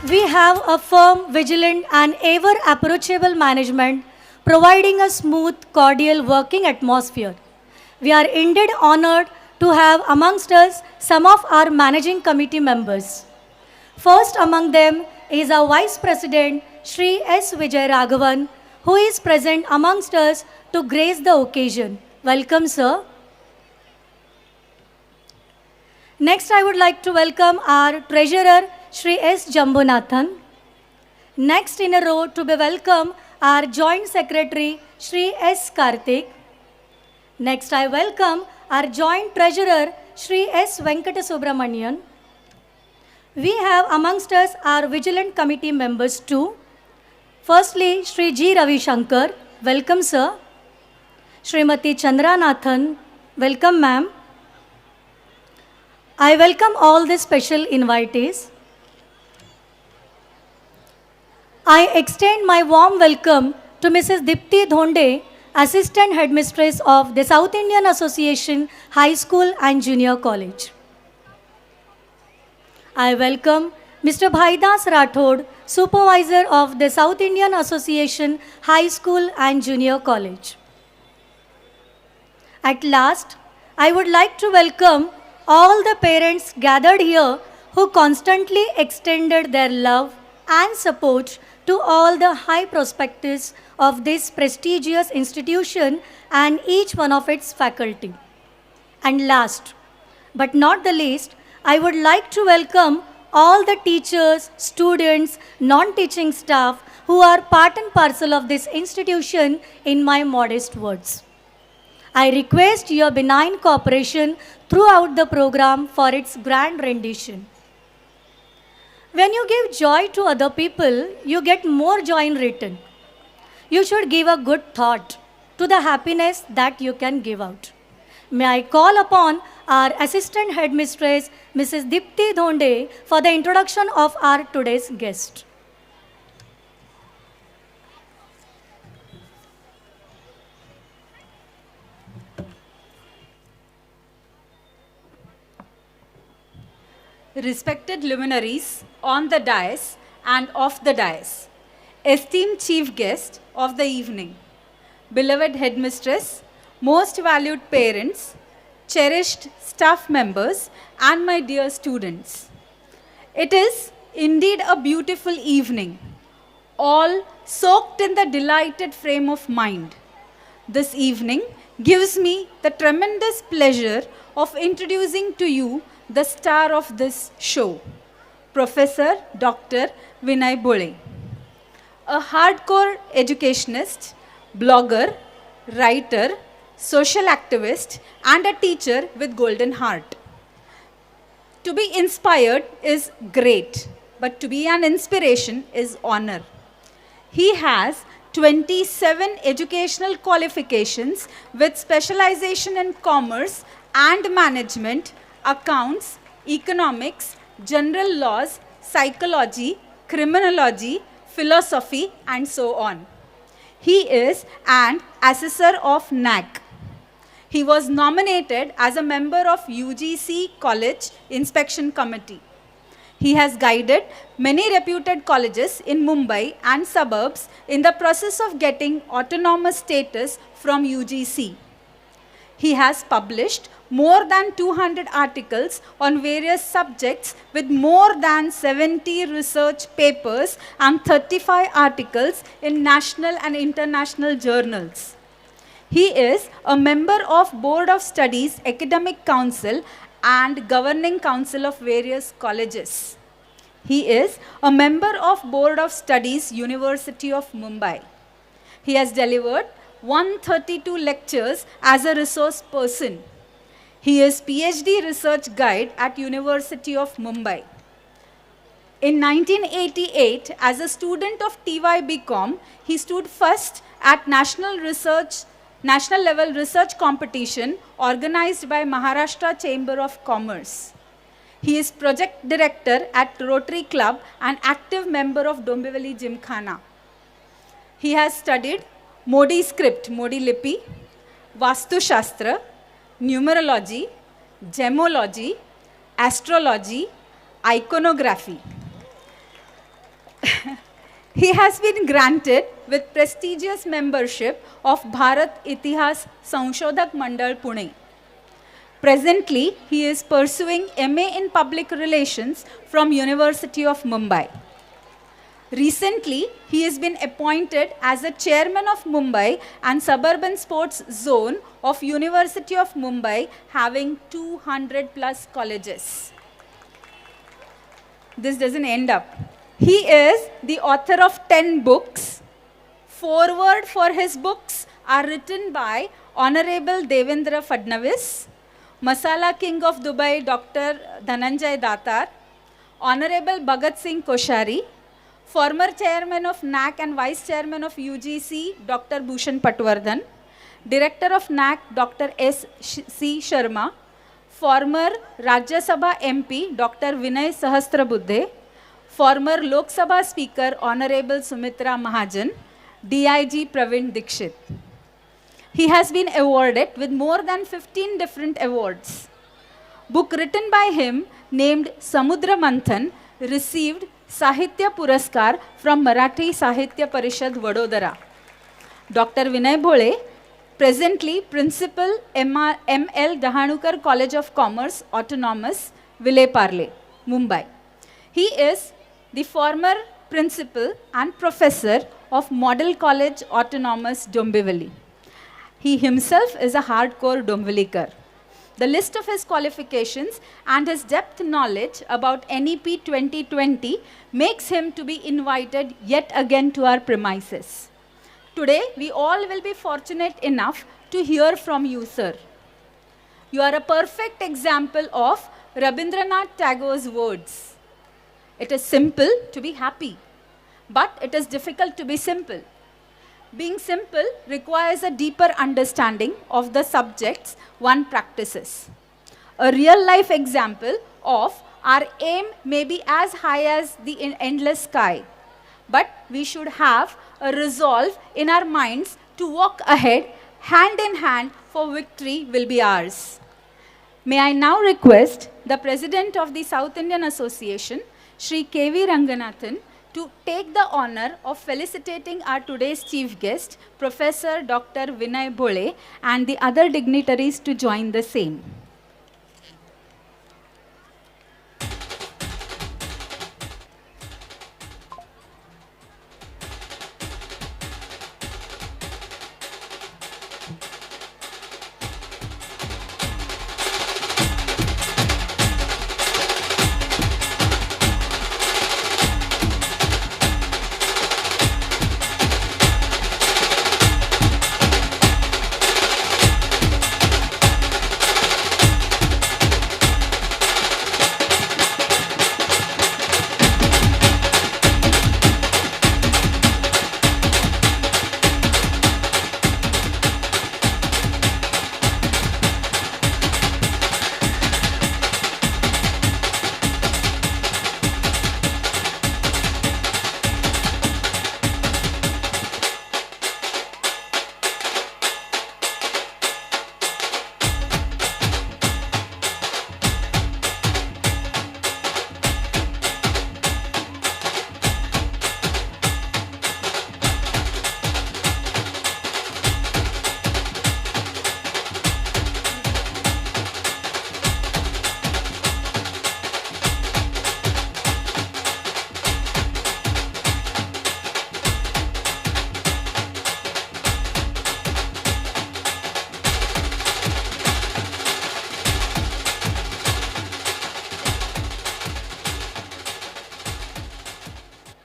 We have a firm, vigilant, and ever approachable management, providing a smooth, cordial working atmosphere. We are indeed honored to have amongst us some of our managing committee members. First among them is our Vice President, Shri S. Vijay Raghavan, who is present amongst us to grace the occasion. Welcome, sir. Next, I would like to welcome our Treasurer, Shri S. Jambunathan. Next in a row to be welcome our Joint Secretary, Shri S. Karthik. Next, I welcome our Joint Treasurer, Shri S. Venkata Subramanian. We have amongst us our Vigilant Committee members too. Firstly, Shri G. Ravi Shankar. Welcome, sir. Srimati Chandra Nathan. Welcome, ma'am. I welcome all the special invitees. I extend my warm welcome to Mrs. Dipti Dhonde, Assistant Headmistress of the South Indian Association High School and Junior College. I welcome Mr. Bhaidas Rathod, Supervisor of the South Indian Association High School and Junior College. At last, I would like to welcome all the parents gathered here who constantly extended their love and support to all the high prospectus of this prestigious institution and each one of its faculty. And last, but not the least, I would like to welcome all the teachers, students, non-teaching staff who are part and parcel of this institution in my modest words. I request your benign cooperation throughout the program for its grand rendition. When you give joy to other people, you get more joy in return. You should give a good thought to the happiness that you can give out. May I call upon our Assistant Headmistress, Mrs. Dipti Dhonde, for the introduction of our today's guest. Respected luminaries on the dais and off the dais, esteemed chief guest of the evening, beloved headmistress, most valued parents, cherished staff members, and my dear students. It is indeed a beautiful evening, all soaked in the delighted frame of mind. This evening gives me the tremendous pleasure of introducing to you the star of this show, Professor Dr. Vinay Bhole, a hardcore educationist, blogger, writer, social activist, and a teacher with golden heart. To be inspired is great, but to be an inspiration is honor. He has 27 educational qualifications with specialization in commerce and management, accounts, economics, general laws, psychology, criminology, philosophy, and so on. He is an assessor of NAC. He was nominated as a member of UGC College Inspection Committee. He has guided many reputed colleges in Mumbai and suburbs in the process of getting autonomous status from UGC. He has published more than 200 articles on various subjects with more than 70 research papers and 35 articles in national and international journals. He is a member of Board of Studies Academic Council and Governing Council of various colleges. He is a member of Board of Studies, University of Mumbai. He has delivered 132 lectures as a resource person. He is PhD research guide at University of Mumbai. In 1988, as a student of TY BCom, he stood first at national level research competition organized by Maharashtra Chamber of Commerce. He is project director at Rotary Club and active member of Dombivli Gymkhana. He has studied Modi script, Modi Lipi, Vastu Shastra, numerology, gemology, astrology, iconography. He has been granted with prestigious membership of Bharat Itihas Sanshodhak Mandal Pune. Presently, he is pursuing MA in Public Relations from University of Mumbai. Recently, he has been appointed as the chairman of Mumbai and Suburban Sports Zone of University of Mumbai, having 200 plus colleges. This doesn't end up. He is the author of 10 books. Foreword for his books are written by Honorable Devendra Fadnavis, Masala King of Dubai, Dr. Dhananjay Datar, Honorable Bhagat Singh Koshari, former chairman of NAC and vice chairman of UGC, Dr. Bhushan Patwardhan, director of NAC, Dr. S.C. Sharma, former Rajya Sabha MP, Dr. Vinay Sahasrabuddhe, former Lok Sabha Speaker, Honorable Sumitra Mahajan, DIG Praveen Dikshit. He has been awarded with more than 15 different awards. Book written by him named Samudra Manthan received Sahitya Puraskar from Marathi Sahitya Parishad Vadodara. Dr. Vinay Bhole, presently Principal M.L. Dahanukar College of Commerce, Autonomous, Vile Parle, Mumbai. He is the former Principal and Professor of Model College, Autonomous, Dombivli. He himself is a hardcore Dombivlikar. the list of his qualifications and his depth knowledge about NEP 2020 makes him to be invited yet again to our premises. Today, we all will be fortunate enough to hear from you, sir. You are a perfect example of Rabindranath Tagore's words. It is simple to be happy, but it is difficult to be simple. Being simple requires a deeper understanding of the subjects one practices. A real life example of our aim may be as high as the endless sky, but we should have a resolve in our minds to walk ahead hand in hand, for victory will be ours. May I now request the President of the South Indian Association, Shri K.V. Ranganathan, to take the honor of felicitating our today's chief guest, Professor Dr. Vinay Bhole, and the other dignitaries to join the same.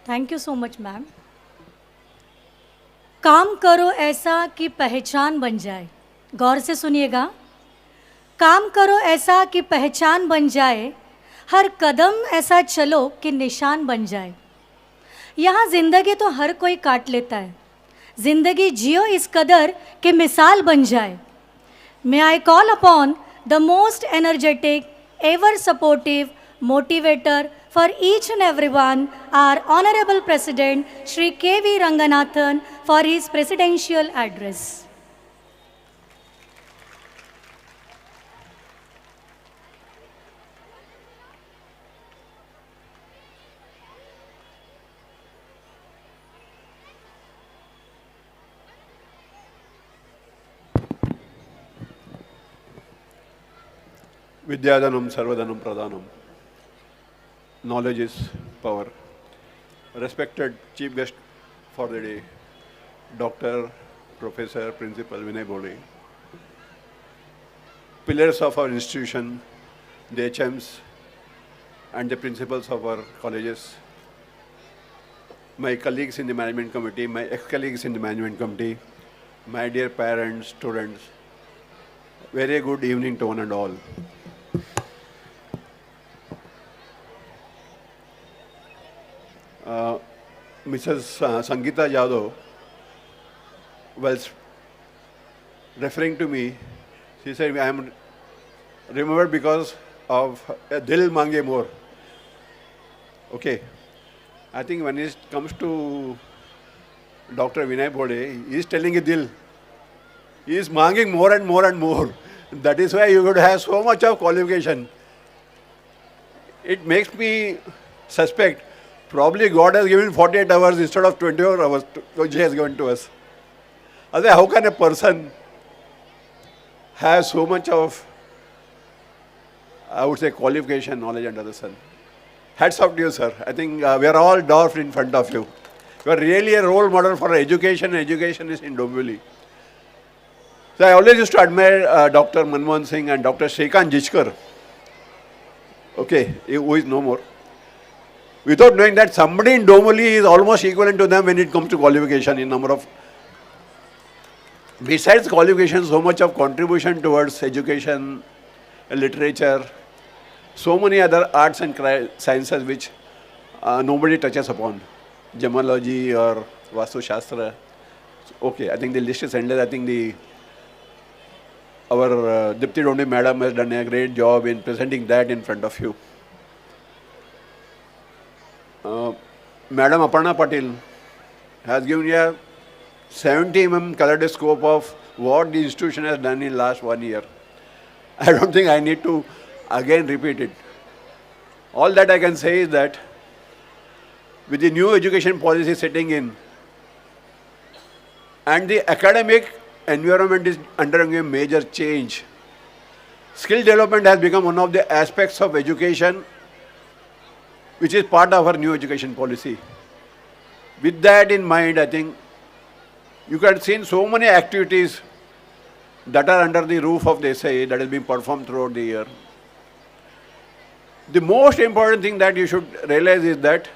Thank you so much ma'am. काम करो ऐसा कि पहचान बन जाए. गौर से सुनिएगा. काम करो ऐसा कि पहचान बन जाए, हर कदम ऐसा चलो कि निशान बन जाए. यहाँ ज़िंदगी तो हर कोई काट लेता है, ज़िंदगी जियो इस कदर कि मिसाल बन जाए. May I call upon the most energetic, ever supportive motivator for each and everyone, our Honorable President Shri K.V. Ranganathan, for his presidential address. Vidyadanam Sarvadanam Pradhanam. Knowledge is power. Respected Chief Guest for the day, Dr. Professor Principal Vinay Bhole, pillars of our institution, the HMs and the principals of our colleges, my colleagues in the management committee, my ex-colleagues in the management committee, my dear parents, students, very good evening to one and all. Mrs. Sangeeta Yadav was referring to me. She said, I am remembered because of Dil Mange More. Okay. I think when it comes to Dr. Vinay Bhole, he is telling a Dil. He is manging more and more and more. That is why you would have so much of qualification. It makes me suspect probably God has given 48 hours instead of 24 hours which He has given to us. Otherwise, how can a person have so much of, I would say, qualification, knowledge under the sun? Hats off to you, sir. I think we are all dwarfed in front of you. You are really a role model for education. Education is in Dombivli. So I always used to admire Dr. Manmohan Singh and Dr. Shrikant Jishkar. Okay, who is no more. Without knowing that somebody in Dombivli is almost equivalent to them when it comes to qualification in number of. Besides qualification, so much of contribution towards education, literature, so many other arts and sciences which nobody touches upon. Gemology or Vastu Shastra. Okay, I think the list is endless. I think our Dipti Dondi madam has done a great job in presenting that in front of you. Madam Aparna Patil has given you a 70 kaleidoscope of what the institution has done in last 1 year. I don't think I need to again repeat it. All that I can say is that with the new education policy setting in and the academic environment is undergoing a major change, skill development has become one of the aspects of education which is part of our new education policy. With that in mind, I think you can see so many activities that are under the roof of the SIA that has been performed throughout the year. The most important thing that you should realize is that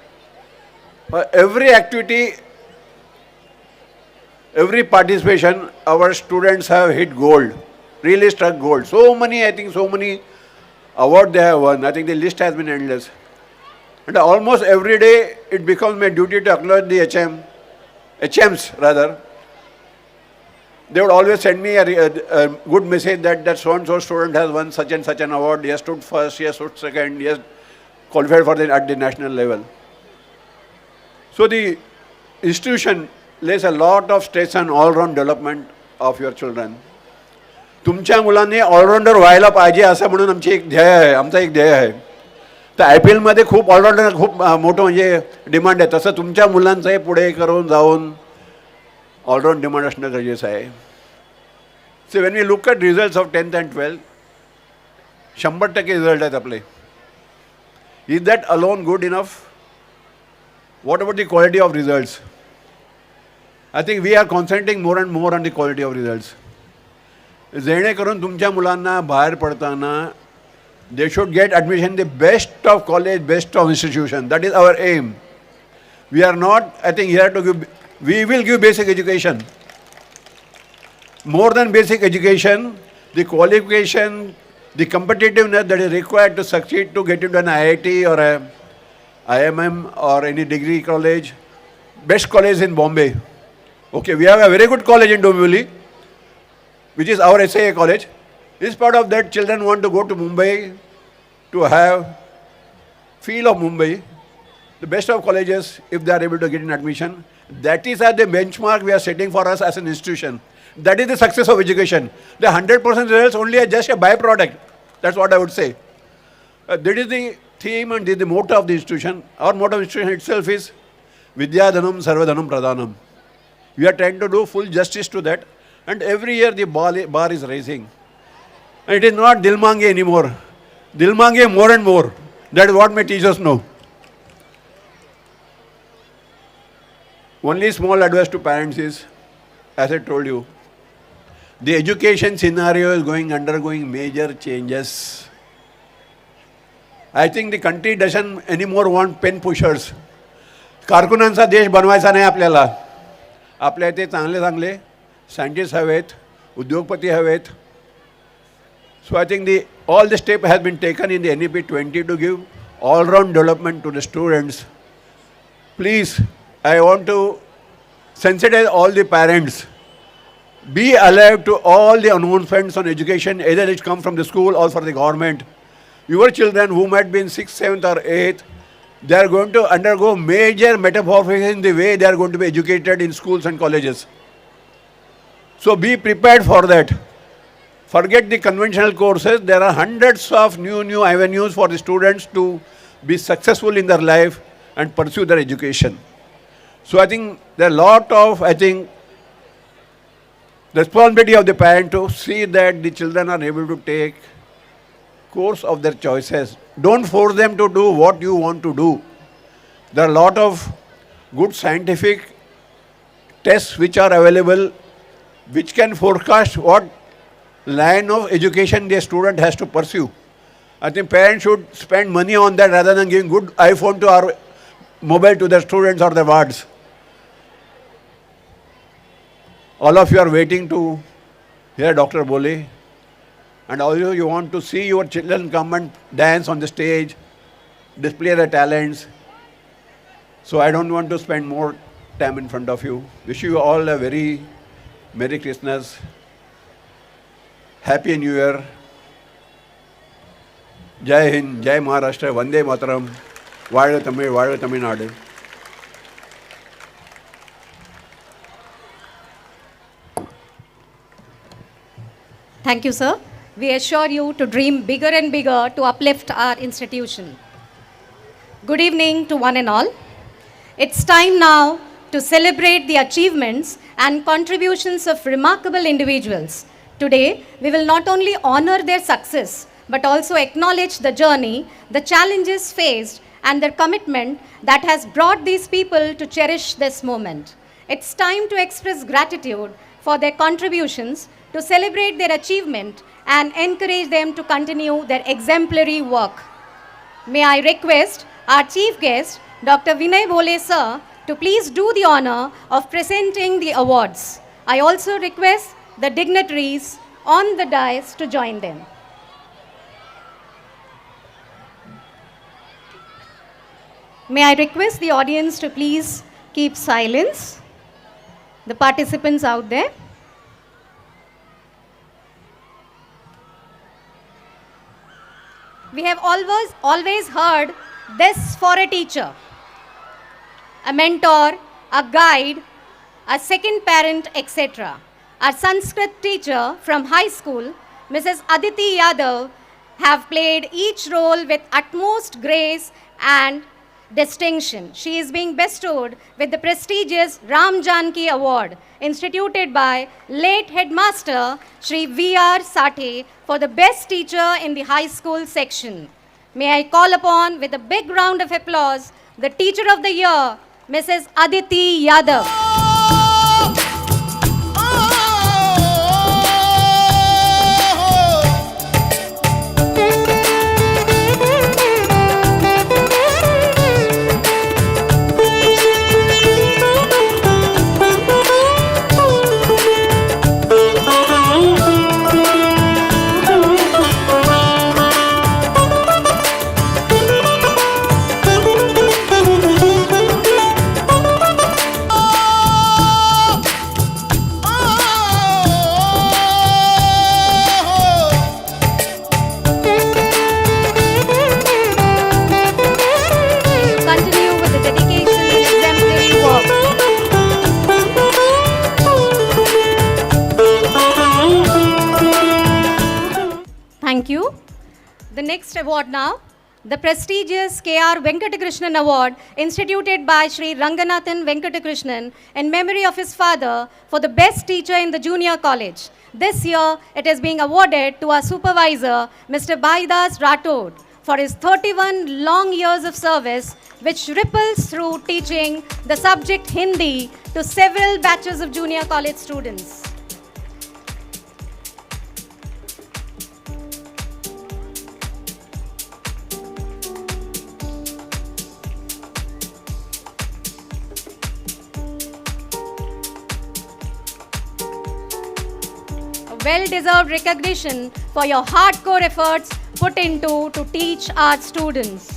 for every activity, every participation, our students have hit gold, really struck gold. So many awards they have won. I think the list has been endless. And almost every day it becomes my duty to acknowledge the HMs rather. They would always send me a good message that so-and-so student has won such and such an award, he has stood first, he has stood second, he has qualified for at the national level. So the institution lays a lot of stress on all-round development of your children. तुमच्या मुलांनी all-rounder व्हायला पाहिजे असं म्हणून आमची एक ध्येय आहे, आमचा एक ध्येय आहे. तर IPL मध्ये खूप ऑलराऊंडर खूप मोठं म्हणजे डिमांड आहे. तसं तुमच्या मुलांचंही पुढे करून जाऊन ऑलराऊंड डिमांड असणं गरजेचं आहे. So when we look at results of 10th and 12th, 100% result आहेत आपले. Is that alone good enough? What about the quality of results? I think we are concentrating more and more on the quality of results. जेणेकरून तुमच्या मुलांना बाहेर पडताना they should get admission in the best of college, best of institution. That is our aim. We are not, I think, here to give, we will give basic education. More than basic education, the qualification, the competitiveness that is required to succeed to get into an IIT or a IMM or any degree college, best college in Bombay. Okay, we have a very good college in Dombivli, which is our SIA college. In spite of that, children want to go to Mumbai to have feel of Mumbai. The best of colleges, if they are able to get in admission, that is at the benchmark we are setting for us as an institution. That is the success of education. The 100% results only are just a byproduct. That's what I would say. That is the theme and this is the motto of the institution. Our motto of the institution itself is Vidyadhanam Sarvadhanam Pradhanam. We are trying to do full justice to that. And every year the bar is rising. And it is not Dil Mange anymore. Dil Mange more and more. That is what my teachers know. Only small advice to parents is, as I told you, the education scenario is undergoing major changes. I think the country doesn't anymore want pen pushers. कारकुनांचा देश बनवायचा नाही आपल्याला. आपल्या इथे चांगले चांगले scientist हवेत, उद्योगपती हवेत. So I think all the step has been taken in the NEP 20 to give all-round development to the students. Please, I want to sensitize all the parents. Be alive to all the announcements on education, either it come from the school or from the government. Your children who might be in 6th, 7th or 8th, they are going to undergo major metamorphosis in the way they are going to be educated in schools and colleges. So be prepared for that. Forget the conventional courses. There are hundreds of new avenues for the students to be successful in their life and pursue their education. So I think there are a lot of, responsibility of the parent to see that the children are able to take course of their choices. Don't force them to do what you want to do. There are a lot of good scientific tests which are available which can forecast what line of education the student has to pursue. I think parents should spend money on that rather than giving good iPhone to our mobile to the students or the wards. All of you are waiting to hear Dr. Bole, and also you want to see your children come and dance on the stage, display their talents. So I don't want to spend more time in front of you. Wish you all a very Merry Christmas, Happy New Year, Jai Hind, Jai Maharashtra, Vande Mataram, Vazhga Tamil Nadu. Thank you, sir. We assure you to dream bigger and bigger to uplift our institution. Good evening to one and all. It's time now to celebrate the achievements and contributions of remarkable individuals. Today, we will not only honor their success, but also acknowledge the journey, the challenges faced, and their commitment that has brought these people to cherish this moment. It's time to express gratitude for their contributions, to celebrate their achievement, and encourage them to continue their exemplary work. May I request our chief guest, Dr. Vinay Bole sir, to please do the honor of presenting the awards. I also request the dignitaries on the dais to join them. May I request the audience to please keep silence, the participants out there. We have always heard this for a teacher, a mentor, a guide, a second parent, etc. Our Sanskrit teacher from high school, Mrs. Aditi Yadav, have played each role with utmost grace and distinction. She is being bestowed with the prestigious Ram Janki Award, instituted by late headmaster Shri V.R. Sathe for the best teacher in the high school section. May I call upon, with a big round of applause, the teacher of the year, Mrs. Aditi Yadav. Thank you. The next award now, the prestigious K.R. Venkatakrishnan Award, instituted by Shri Ranganathan Venkatakrishnan in memory of his father for the best teacher in the junior college. This year, it is being awarded to our supervisor, Mr. Baidas Rathod, for his 31 long years of service, which ripples through teaching the subject Hindi to several batches of junior college students. Well-deserved recognition for your hardcore efforts put into to teach our students.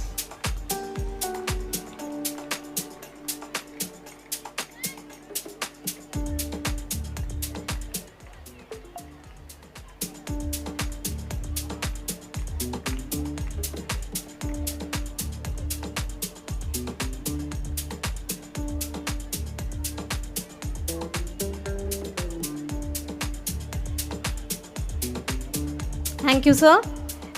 Thank you, sir.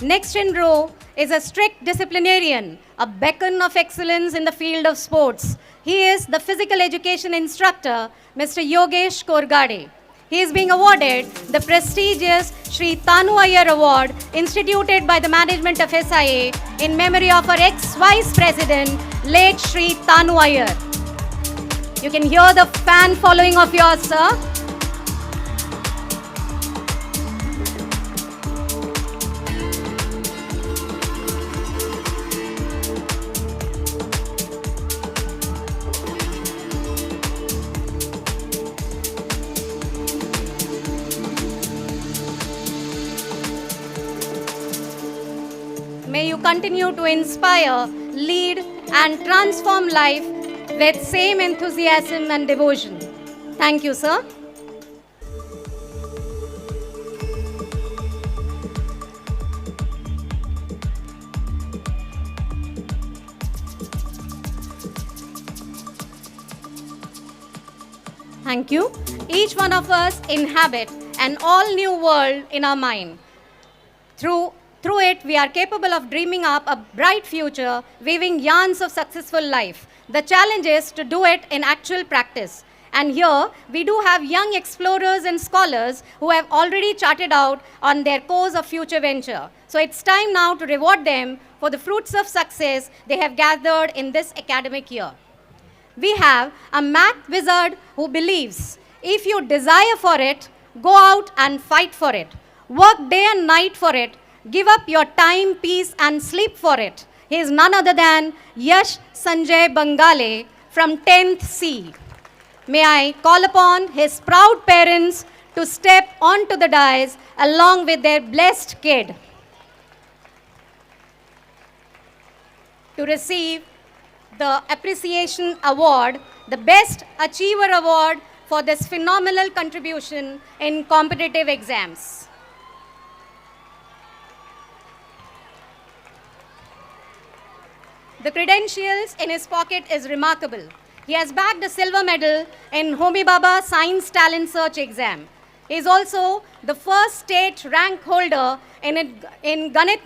Next in row is a strict disciplinarian, a beacon of excellence in the field of sports. He is the physical education instructor, Mr. Yogesh Korgade. He is being awarded the prestigious Shri Tanu Iyer Award, instituted by the management of SIA in memory of our ex-vice president, late Shri Tanu Iyer. You can hear the fan following of yours, sir. continue to inspire, lead, and transform life with same enthusiasm and devotion. Thank you, sir. Thank you. Each one of us inhabit an all-new world in our mind. Through it, we are capable of dreaming up a bright future, weaving yarns of successful life. The challenge is to do it in actual practice. And here, we do have young explorers and scholars who have already charted out on their course of future venture. So it's time now to reward them for the fruits of success they have gathered in this academic year. We have a math wizard who believes if you desire for it, go out and fight for it. Work day and night for it. Give up your time, peace, and sleep for it. He is none other than Yash Sanjay Bangale from 10th C. May I call upon his proud parents to step onto the dais along with their blessed kid to receive the Appreciation Award, the Best Achiever Award for this phenomenal contribution in competitive exams. The credentials in his pocket is remarkable. He has bagged a silver medal in Homi Bhabha Science Talent Search exam. He is also the first state rank holder in Ganit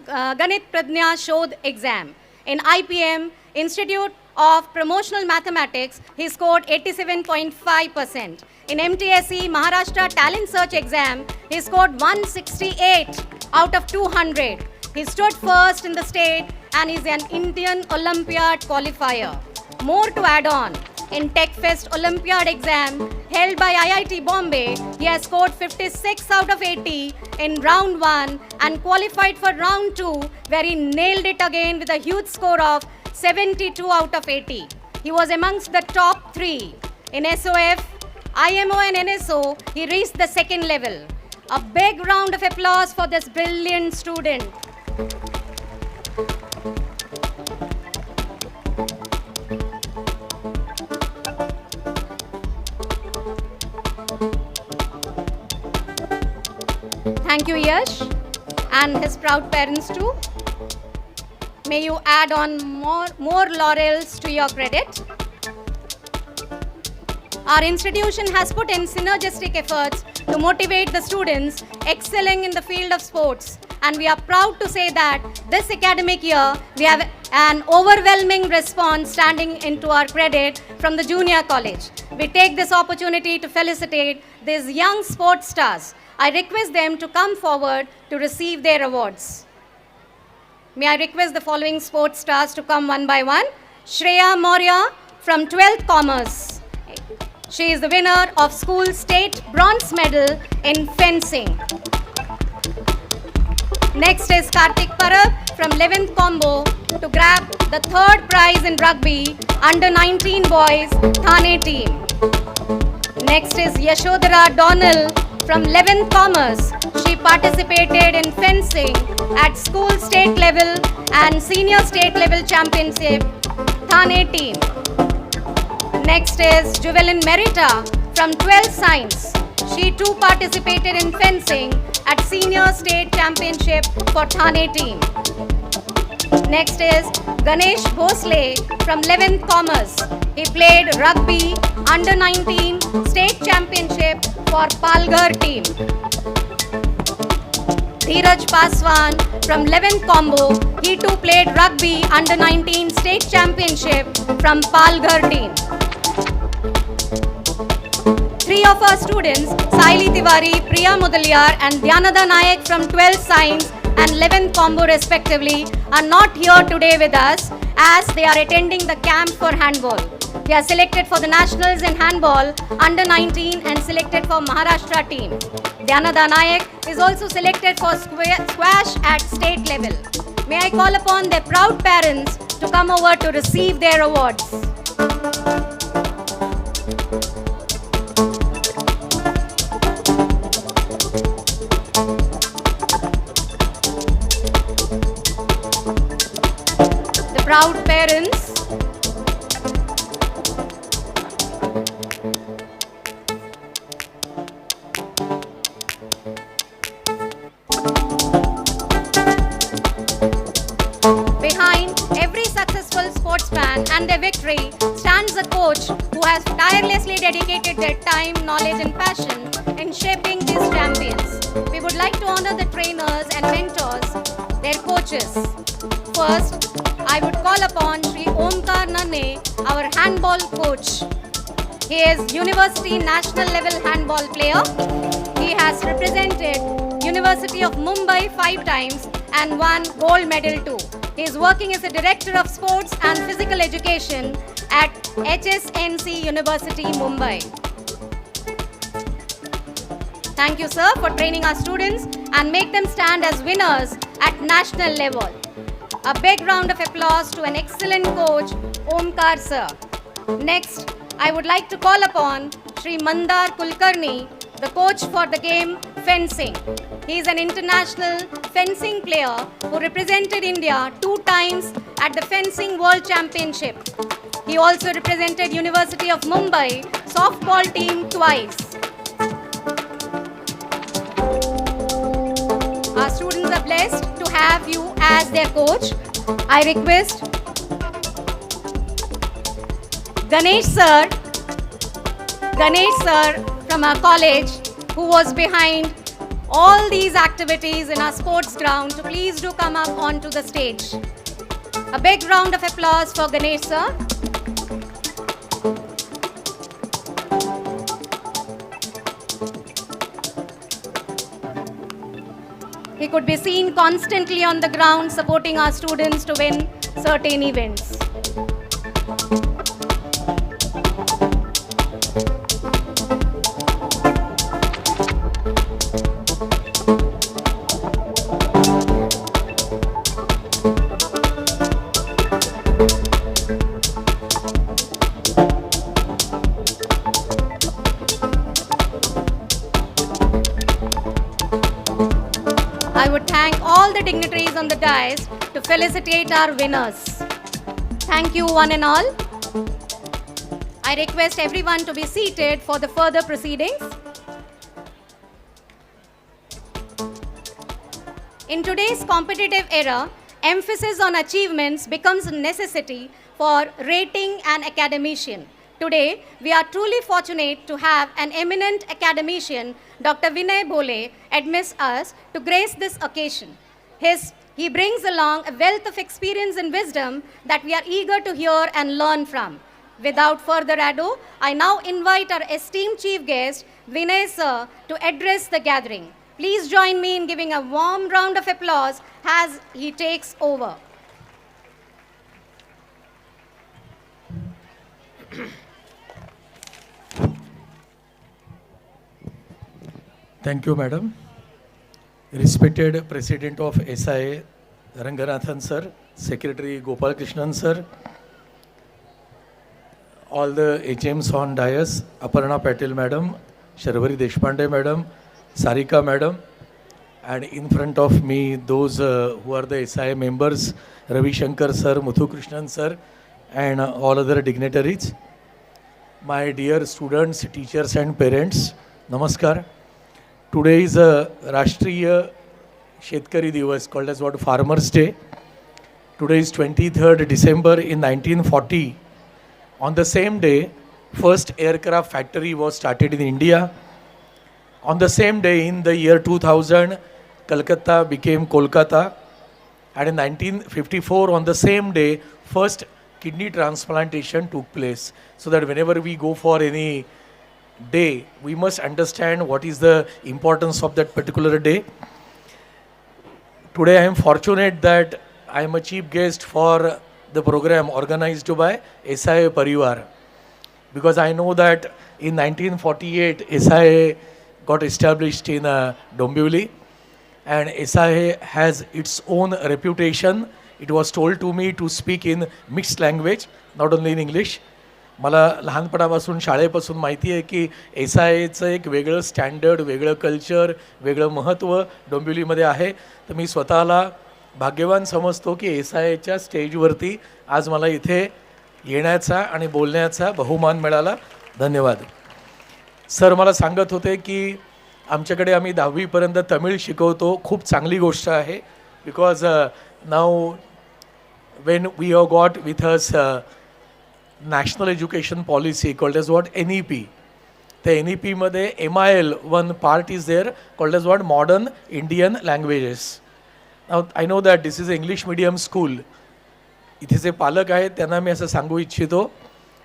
Pradnya Shodh exam. In IPM, Institute of Promotional Mathematics, he scored 87.5%. In MTSE Maharashtra Talent Search exam, he scored 168 out of 200. He stood first in the state and is an Indian Olympiad qualifier. More to add on, in TechFest Olympiad exam held by IIT Bombay, he has scored 56 out of 80 in round 1 and qualified for round 2 where he nailed it again with a huge score of 72 out of 80. He was amongst the top 3. In SOF, IMO and NSO, he reached the second level. A big round of applause for this brilliant student. Thank you, Yash, and his proud parents too. May you add on more laurels to your credit. Our institution has put in synergistic efforts to motivate the students excelling in the field of sports. And we are proud to say that this academic year, we have an overwhelming response standing into our credit from the junior college. We take this opportunity to felicitate these young sports stars. I request them to come forward to receive their awards. May I request the following sports stars to come one by one. Shreya Maurya from 12th Commerce. She is the winner of school state bronze medal in fencing. Next is Kartik Parab from 11th Combo to grab the 3rd prize in rugby under 19 boys Thane team. Next is Yashodhara Donnell from 11th Commerce. She participated in fencing at school state level and senior state level championship Thane team. Next is Juvelin Merita from 12th Science. She too participated in fencing at senior state championship for Thane team. Next is Ganesh Bhosle from 11th Commerce. He played rugby under 19 state championship for Palghar team. Dheeraj Paswan from 11th Combo. He too played rugby under 19 state championship from Palghar team. 3 of our students, Saili Tiwari, Priya Mudaliar and Dhyanada Nayak from 12th Science and 11th Combo respectively are not here today with us as they are attending the camp for handball. They are selected for the nationals in handball under 19 and selected for Maharashtra team. Dhyanada Nayak is also selected for squash at state level. May I call upon their proud parents to come over to receive their awards. proud parents, behind every successful sportsman and their victory stands a coach who has tirelessly dedicated their time, knowledge and passion in shaping these champions. We would like to honor the trainers and mentors, their coaches. First, I would call upon Shri Omkar Nane, our handball coach. He is University National Level handball player. He has represented University of Mumbai 5 times and won gold medal too. He is working as a Director of Sports and Physical Education at HSNC University, Mumbai. Thank you, sir, for training our students and make them stand as winners at national level. A big round of applause to an excellent coach, Omkar sir. Next, I would like to call upon Shri Mandar Kulkarni, the coach for the game fencing. He is an international fencing player who represented India 2 times at the Fencing World Championship. He also represented University of Mumbai softball team twice. Our students are blessed to have you as their coach. I request Ganesh sir from our college, who was behind all these activities in our sports ground, to please do come up onto the stage. A big round of applause for Ganesh sir. He could be seen constantly on the ground supporting our students to win certain events. I would thank all the dignitaries on the dais to felicitate our winners. Thank you one and all. I request everyone to be seated for the further proceedings. In today's competitive era, emphasis on achievements becomes a necessity for rating an academician. Today, we are truly fortunate to have an eminent academician, Dr. Vinay Bole, amidst us to grace this occasion. He brings along a wealth of experience and wisdom that we are eager to hear and learn from. Without further ado, I now invite our esteemed chief guest, Vinay sir, to address the gathering. Please join me in giving a warm round of applause as he takes over. Thank you, Madam. Respected President of SIA, Ranganathan Sir, Secretary Gopal Krishnan Sir, all the HMs on dais, Aparna Patel Madam, Sharvari Deshpande Madam, Sarika Madam, and in front of me, those who are the SIA members, Ravi Shankar Sir, Muthu Krishnan Sir, and all other dignitaries. My dear students, teachers and parents, Namaskar. Today is a Rashtriya Shetkari Divas, called as what, Farmers Day. Today is 23rd December in 1940. On the same day, first aircraft factory was started in India. On the same day, in the year 2000, Calcutta became Kolkata. And in 1954, on the same day, first kidney transplantation took place. So that whenever we go for any day, we must understand what is the importance of that particular day. Today I am fortunate that I am a chief guest for the program organized by SIA Parivar, because I know that in 1948 SIA got established in Dombivli, and SIA has its own reputation. It was told to me to speak in mixed language, not only in English. मला लहानपणापासून शाळेपासून माहिती आहे की SIAचं एक वेगळं standard, वेगळं culture, वेगळं महत्त्व डोंबिवलीमध्ये आहे. तर मी स्वतःला भाग्यवान समजतो की SIAच्या स्टेजवरती आज मला इथे येण्याचा आणि बोलण्याचा बहुमान मिळाला. धन्यवाद. सर मला सांगत होते की आमच्याकडे आम्ही 10वीपर्यंत तमिळ शिकवतो. खूप चांगली गोष्ट आहे. Because now when we have got with us national education policy called as what NEP. The NEP मध्ये MIL one part is there called as what modern Indian languages. Now I know that this is English medium school. इथे जे पालक आहेत त्यांना मी असं सांगू इच्छितो,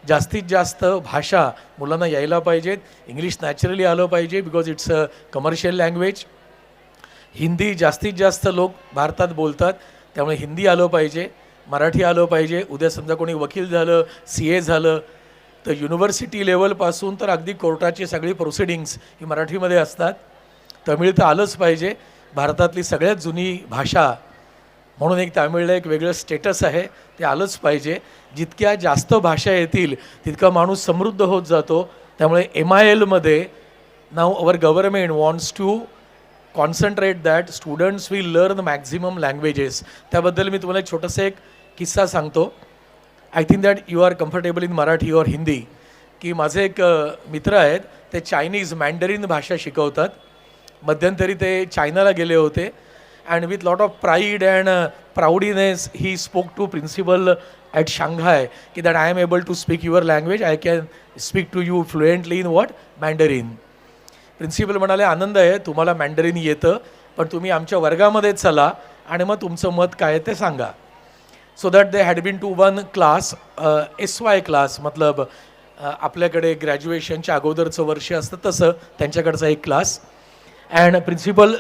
जास्तीत जास्त भाषा मुलांना यायला पाहिजेत. इंग्लिश नॅचरली आलं पाहिजे because it's a commercial language. Hindi जास्तीत जास्त लोक भारतात बोलतात त्यामुळे हिंदी आलं पाहिजे. मराठी आलं पाहिजे. उद्या समजा कोणी वकील झालं, CA झालं तर युनिव्हर्सिटी लेवलपासून तर अगदी कोर्टाची सगळी प्रोसिडिंग्स ही मराठीमध्ये असतात. तमिळ तर आलंच पाहिजे. भारतातली सगळ्यात जुनी भाषा म्हणून एक तामिळला एक वेगळं स्टेटस आहे, ते आलंच पाहिजे. जितक्या जास्त भाषा येतील तितका माणूस समृद्ध होत जातो. त्यामुळे MIL मध्ये नाव our government wants to concentrate that students will learn maximum languages. त्याबद्दल मी तुम्हाला एक छोटंसं एक किस्सा सांगतो. I think that you are comfortable in Marathi और हिंदी. की माझे एक मित्र आहेत, ते चायनीज मॅन्डरिन भाषा शिकवतात. मध्यंतरी ते चायनाला गेले होते and with lot of pride and proudiness he spoke to principal at Shanghai की that I am able to speak your language. I can speak to you fluently in what Mandarin. Principal म्हणाले आनंद आहे तुम्हाला मॅन्डरिन येतं, पण तुम्ही आमच्या वर्गामध्ये चला आणि मग तुमचं मत काय आहे ते सांगा. So that they had been to one class, SY class, मतलब आपल्याकडे ग्रॅज्युएशनच्या अगोदरचं वर्ष असतं तसं त्यांच्याकडचा एक class. And principal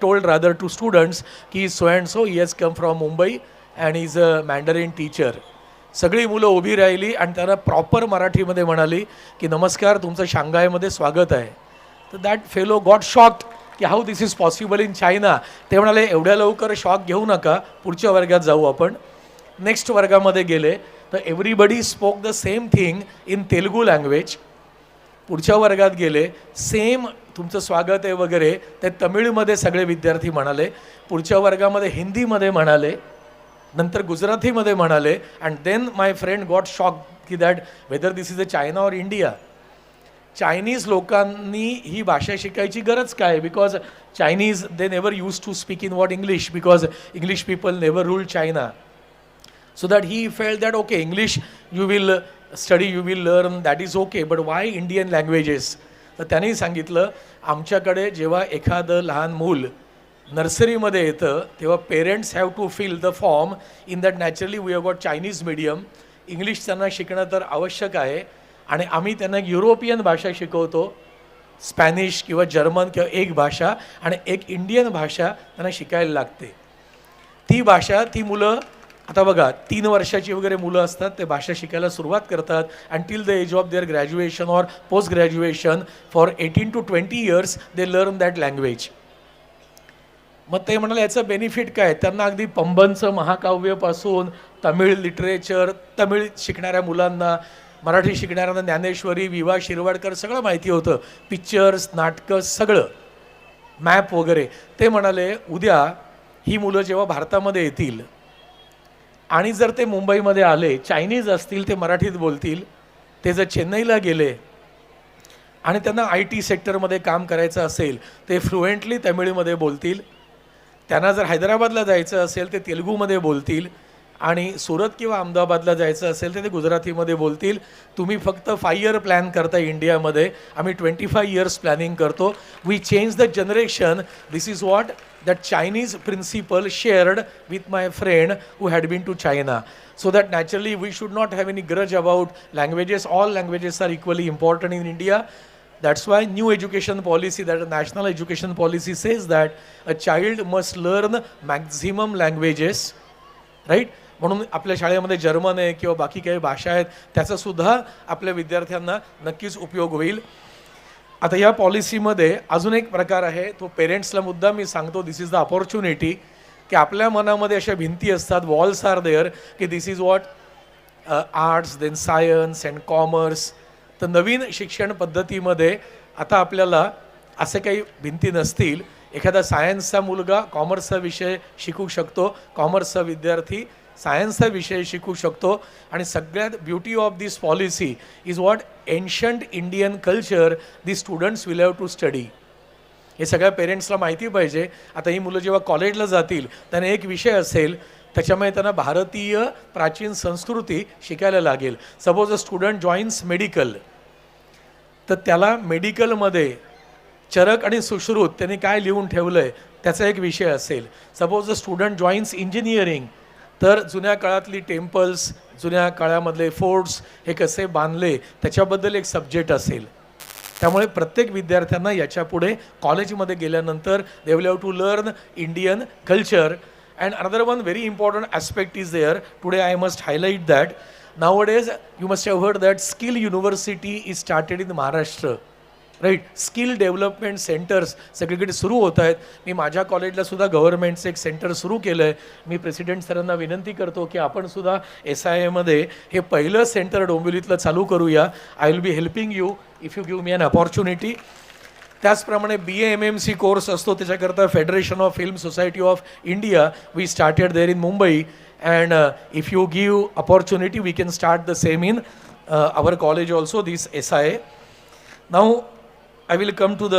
told rather to students की so and so he has come from Mumbai and is a Mandarin teacher. सगळी मुलं उभी राहिली आणि त्यांना प्रॉपर मराठीमध्ये म्हणाली की नमस्कार, तुमचं शांघायमध्ये स्वागत आहे. तर दॅट फेलो गॉट शॉक्ड की how this is possible in China. ते म्हणाले एवढ्या लवकर शॉक घेऊ नका, पुढच्या वर्गात जाऊ आपण. नेक्स्ट वर्गामध्ये गेले तर everybody spoke the same thing in Telugu language. पुढच्या वर्गात गेले, सेम तुमचं स्वागत आहे वगैरे ते तमिळमध्ये सगळे विद्यार्थी म्हणाले. पुढच्या वर्गामध्ये हिंदीमध्ये म्हणाले, नंतर गुजरातीमध्ये म्हणाले. And then my friend got shock की that weather this is a China और इंडिया. चायनीज लोकांनी ही भाषा शिकायची गरज काय? Because Chinese they never use to speak in what English because English people never rule China. So that he felt that okay, English you will study, you will learn, that is okay, but why Indian languages? तर त्यांनी सांगितलं आमच्याकडे जेव्हा एखादं लहान मूल नर्सरीमध्ये येतं तेव्हा parents have to fill the form in that naturally we have got Chinese medium. English त्यांना शिकणं तर आवश्यक आहे आणि आम्ही त्यांना युरोपियन भाषा शिकवतो, स्पॅनिश किंवा जर्मन किंवा एक भाषा आणि एक इंडियन भाषा त्यांना शिकायला लागते. ती भाषा ती मुलं आता बघा 3 वर्षाची वगैरे मुलं असतात ते भाषा शिकायला सुरुवात करतात until the age of their graduation or post graduation. For 18 to 20 years they learn that language. मग ते म्हणाले याचं बेनिफिट काय? त्यांना अगदी पंबनचं महाकाव्यपासून तमिळ लिटरेचर, तमिळ शिकणाऱ्या मुलांना, मराठी शिकणाऱ्यांना ज्ञानेश्वरी, विवा शिरवाडकर सगळं माहिती होतं. पिक्चर्स, नाटकं सगळं, मॅप वगैरे. ते म्हणाले उद्या ही मुलं जेव्हा भारतामध्ये येतील आणि जर ते मुंबईमध्ये आले, चायनीज असतील ते मराठीत बोलतील. ते जर चेन्नईला गेले आणि त्यांना IT सेक्टरमध्ये काम करायचं असेल ते फ्लुएंटली तमिळमध्ये बोलतील. त्यांना जर हैदराबादला जायचं असेल ते तेलुगूमध्ये बोलतील आणि सुरत किंवा अहमदाबादला जायचं असेल तर ते गुजरातीमध्ये बोलतील. तुम्ही फक्त 5 year प्लॅन करता इंडियामध्ये, आम्ही 25 years प्लॅनिंग करतो. We change the generation. This is what that Chinese principal shared with my friend who had been to China. So that naturally we should not have any grudge about languages. All languages are equally important in India. That's why new education policy, that national education policy says that a child must learn maximum languages, right? म्हणून आपल्या शाळेमध्ये German आहे किंवा बाकी काही भाषा आहेत त्याचासुद्धा आपल्या विद्यार्थ्यांना नक्कीच उपयोग होईल. आता या पॉलिसीमध्ये अजून एक प्रकार आहे, तो पेरेंट्सला मुद्दा मी सांगतो. दिस इज द अपॉर्च्युनिटी की आपल्या मनामध्ये अशा भिंती असतात, वॉल्स आर देअर, की this is what arts, then science and commerce. तर नवीन शिक्षण पद्धतीमध्ये आता आपल्याला असे काही भिंती नसतील. एखादा सायन्सचा मुलगा कॉमर्सचा विषय शिकू शकतो, कॉमर्सचा विद्यार्थी सायन्सचा विषय शिकू शकतो. आणि सगळ्यात beauty of this policy is what ancient Indian culture the students will have to study. हे सगळ्या पेरेंट्सला माहिती पाहिजे. आता ही मुलं जेव्हा कॉलेजला जातील त्यांना एक विषय असेल, त्याच्यामुळे त्यांना भारतीय प्राचीन संस्कृती शिकायला लागेल. Suppose a student joins medical, तर त्याला मेडिकलमध्ये चरक आणि सुश्रुत त्यांनी काय लिहून ठेवलं आहे त्याचा एक विषय असेल. Suppose a student joins engineering, तर जुन्या काळातली टेम्पल्स, जुन्या काळामधले फोर्ट्स हे कसे बांधले त्याच्याबद्दल एक सब्जेक्ट असेल. त्यामुळे प्रत्येक विद्यार्थ्यांना याच्यापुढे कॉलेजमध्ये गेल्यानंतर they will have to learn Indian culture. And another one very important aspect is there. Today I must highlight that. Nowadays, you must have heard that Skill University is started in Maharashtra. Right, skill development centres सगळीकडे सुरू होत आहेत. मी माझ्या कॉलेजला सुद्धा गव्हर्नमेंटचं एक centre सुरू केलं आहे. मी प्रेसिडेंट सरांना विनंती करतो की आपण सुद्धा SIAमध्ये हे पहिलं सेंटर डोंबिवलीतलं चालू करूया. I will be helping you if you give me an opportunity. त्याचप्रमाणे BA-MMC कोर्स असतो, त्याच्याकरता federation of film society of India we started there in Mumbai. And if you give opportunity we can start the same in our college also, this SIA. Now I will come to the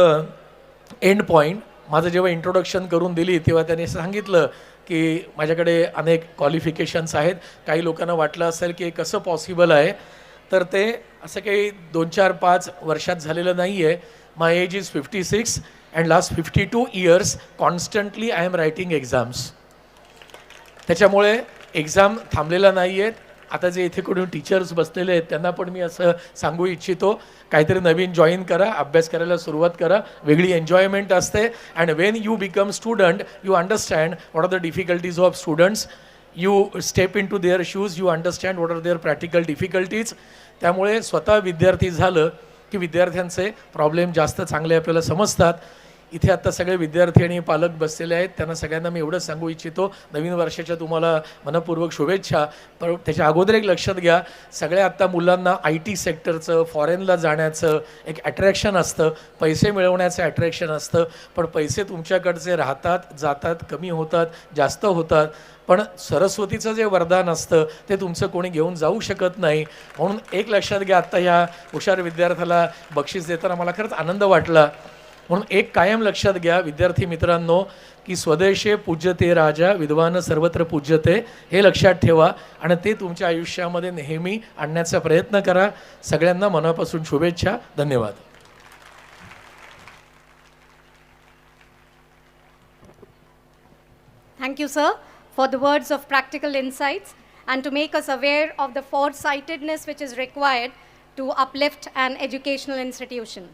end point. माझं जेव्हा introduction करून दिली तेव्हा त्यांनी सांगितलं की माझ्याकडे अनेक क्वालिफिकेशन्स आहेत. काही लोकांना वाटलं असेल की कसं पॉसिबल आहे, तर ते असं काही 2-4-5 वर्षात झालेलं नाही आहे. My age is 56 and last 52 years constantly I am writing exams. त्याच्यामुळे एक्झाम थांबलेला नाही आहेत. आता जे इथे कोणी टीचर्स बसलेले आहेत त्यांना पण मी असं सांगू इच्छितो, काहीतरी नवीन जॉईन करा, अभ्यास करायला सुरुवात करा, वेगळी एन्जॉयमेंट असते. And when you become student you understand what are the difficulties of students. You step in to their shoes, you understand what are their practical difficulties. त्यामुळे स्वतः विद्यार्थी झालं की विद्यार्थ्यांचे प्रॉब्लेम जास्त चांगले आपल्याला समजतात. इथे आत्ता सगळे विद्यार्थी आणि पालक बसलेले आहेत, त्यांना सगळ्यांना मी एवढंच सांगू इच्छितो, नवीन वर्षाच्या तुम्हाला मनपूर्वक शुभेच्छा. पण त्याच्या अगोदर एक लक्षात घ्या, सगळ्या आत्ता मुलांना IT सेक्टरचं, फॉरेनला जाण्याचं एक अट्रॅक्शन असतं, पैसे मिळवण्याचं अट्रॅक्शन असतं. पण पैसे तुमच्याकडचे राहतात, जातात, कमी होतात, जास्त होतात. पण सरस्वतीचं जे वरदान असतं ते तुमचं कोणी घेऊन जाऊ शकत नाही. म्हणून एक लक्षात घ्या, आत्ता ह्या हुशार विद्यार्थ्याला बक्षीस देताना मला खरंच आनंद वाटला. म्हणून एक कायम लक्षात घ्या विद्यार्थी मित्रांनो, की स्वदेशे पूज्यते राजा विद्वान सर्वत्र पूज्यते, हे लक्षात ठेवा आणि ते तुमच्या आयुष्यामध्ये नेहमी आणण्याचा प्रयत्न करा. सगळ्यांना मनापासून शुभेच्छा. धन्यवाद. Thank you, sir, for the words of practical insights and to make us aware of the foresightedness which is required to uplift an educational institution.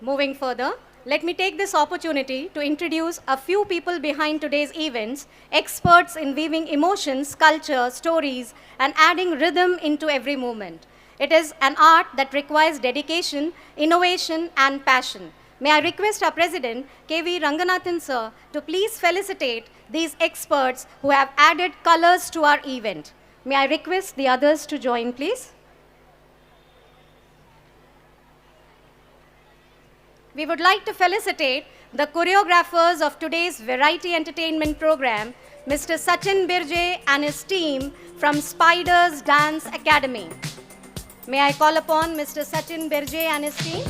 Moving further, let me take this opportunity to introduce a few people behind today's events, experts in weaving emotions, culture, stories, and adding rhythm into every moment. It is an art that requires dedication, innovation, and passion. May I request our President, K.V. Ranganathan sir, to please felicitate these experts who have added colors to our event. May I request the others to join, please? We would like to felicitate the choreographers of today's variety entertainment program, Mr. Sachin Birje and his team from Spiders Dance Academy. May I call upon Mr. Sachin Birje and his team?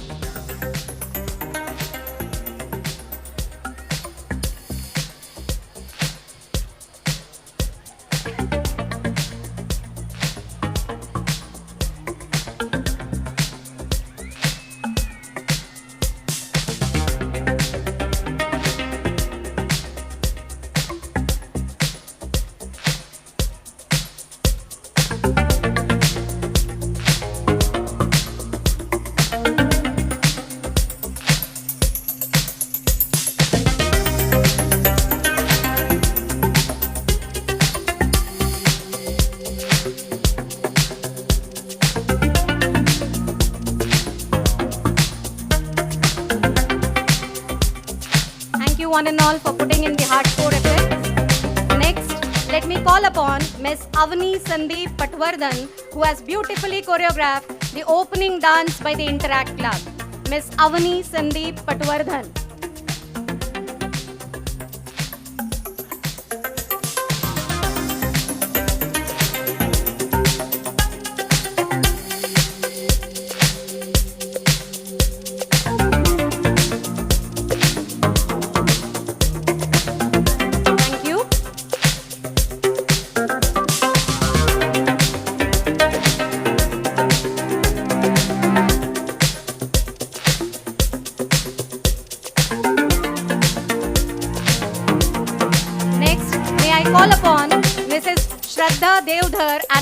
One and all for putting in the hardcore effort. Next, let me call upon Ms. Avani Sandeep Patwardhan, who has beautifully choreographed the opening dance by the Interact Club. Ms. Avani Sandeep Patwardhan.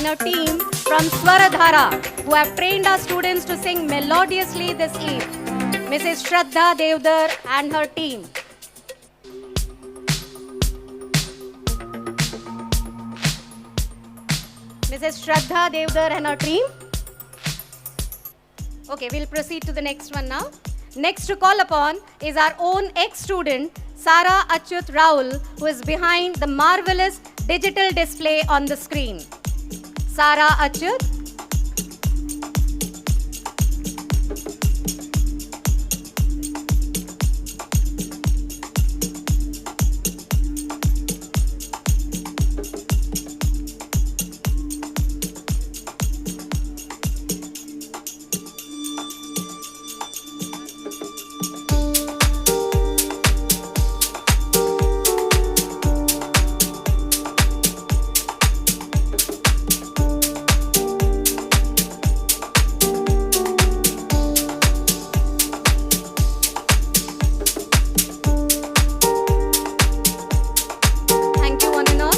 and her team from Swaradhara, who have trained our students to sing melodiously this eve. Mrs. Shraddha Devdar and her team. Mrs. Shraddha Devdar and her team. Okay, we'll proceed to the next one now. Next to call upon is our own ex-student, Sara Achyut Raul, who is behind the marvelous digital display on the screen. Sara Achyut. Thank you, one and all.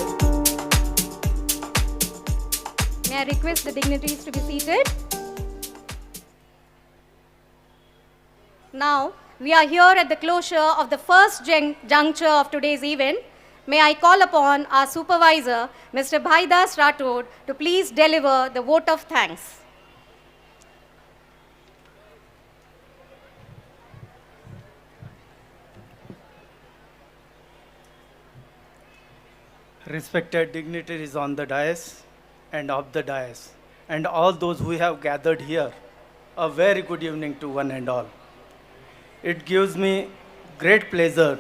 May I request the dignitaries to be seated? Now, we are here at the closure of the first juncture of today's event. May I call upon our supervisor, Mr. Bhaidas Rathod, to please deliver the vote of thanks. Respected dignitaries on the dais and off the dais, and all those who have gathered here, a very good evening to one and all. It gives me great pleasure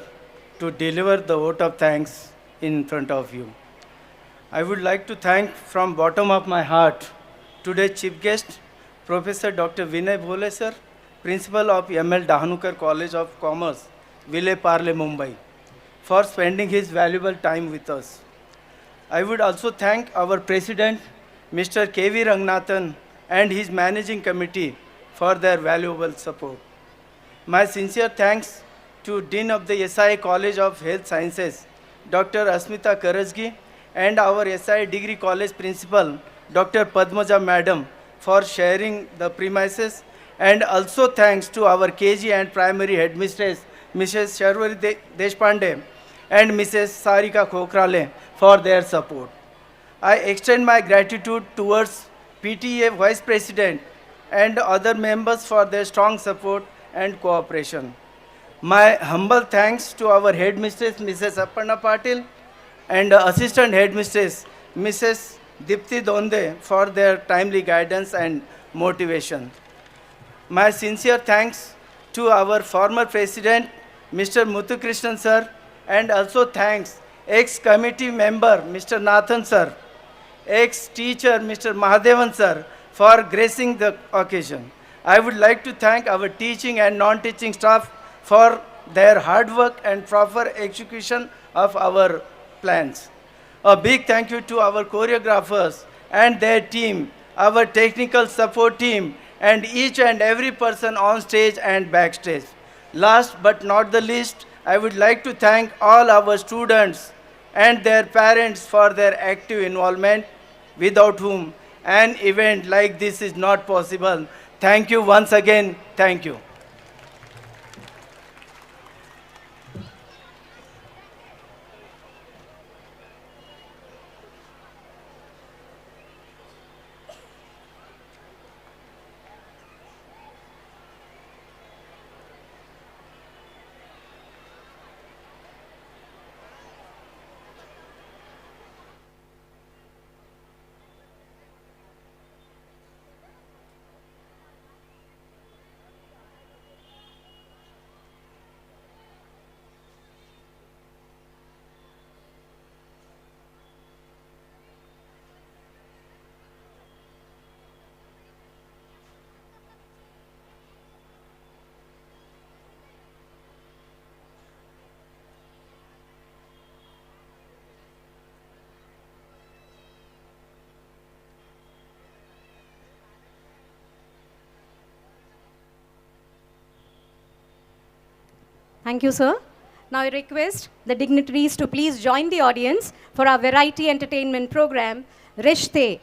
to deliver the vote of thanks in front of you. I would like to thank from bottom of my heart today's chief guest, Professor Dr. Vinay Bhole sir, Principal of M.L. Dahanukar College of Commerce, Vile Parle, Mumbai, for spending his valuable time with us. I would also thank our President, Mr. K.V. Ranganathan, and his managing committee for their valuable support. My sincere thanks to Dean of the SI College of Health Sciences, Dr. Asmita Karajgi, and our SI Degree College Principal, Dr. Padmaja Madam, for sharing the premises, and also thanks to our KG and primary headmistress, Mrs. Sharvari Deshpande, and Mrs. Sarika Khokrale for their support. I extend my gratitude towards PTA Vice President and other members for their strong support and cooperation. My humble thanks to our headmistress, Mrs. Aparna Patil, and assistant headmistress, Mrs. Dipti Donde, for their timely guidance and motivation. My sincere thanks to our former president, Mr. Muthukrishnan sir, and also thanks ex-committee member, Mr. Nathan sir, ex-teacher, Mr. Mahadevan sir, for gracing the occasion. I would like to thank our teaching and non-teaching staff for their hard work and proper execution of our plans. A big thank you to our choreographers and their team, our technical support team, and each and every person on stage and backstage. Last but not the least, I would like to thank all our students and their parents for their active involvement, without whom an event like this is not possible. Thank you once again. Thank you. Thank you, sir. Now I request the dignitaries to please join the audience for our variety entertainment program, Rishte.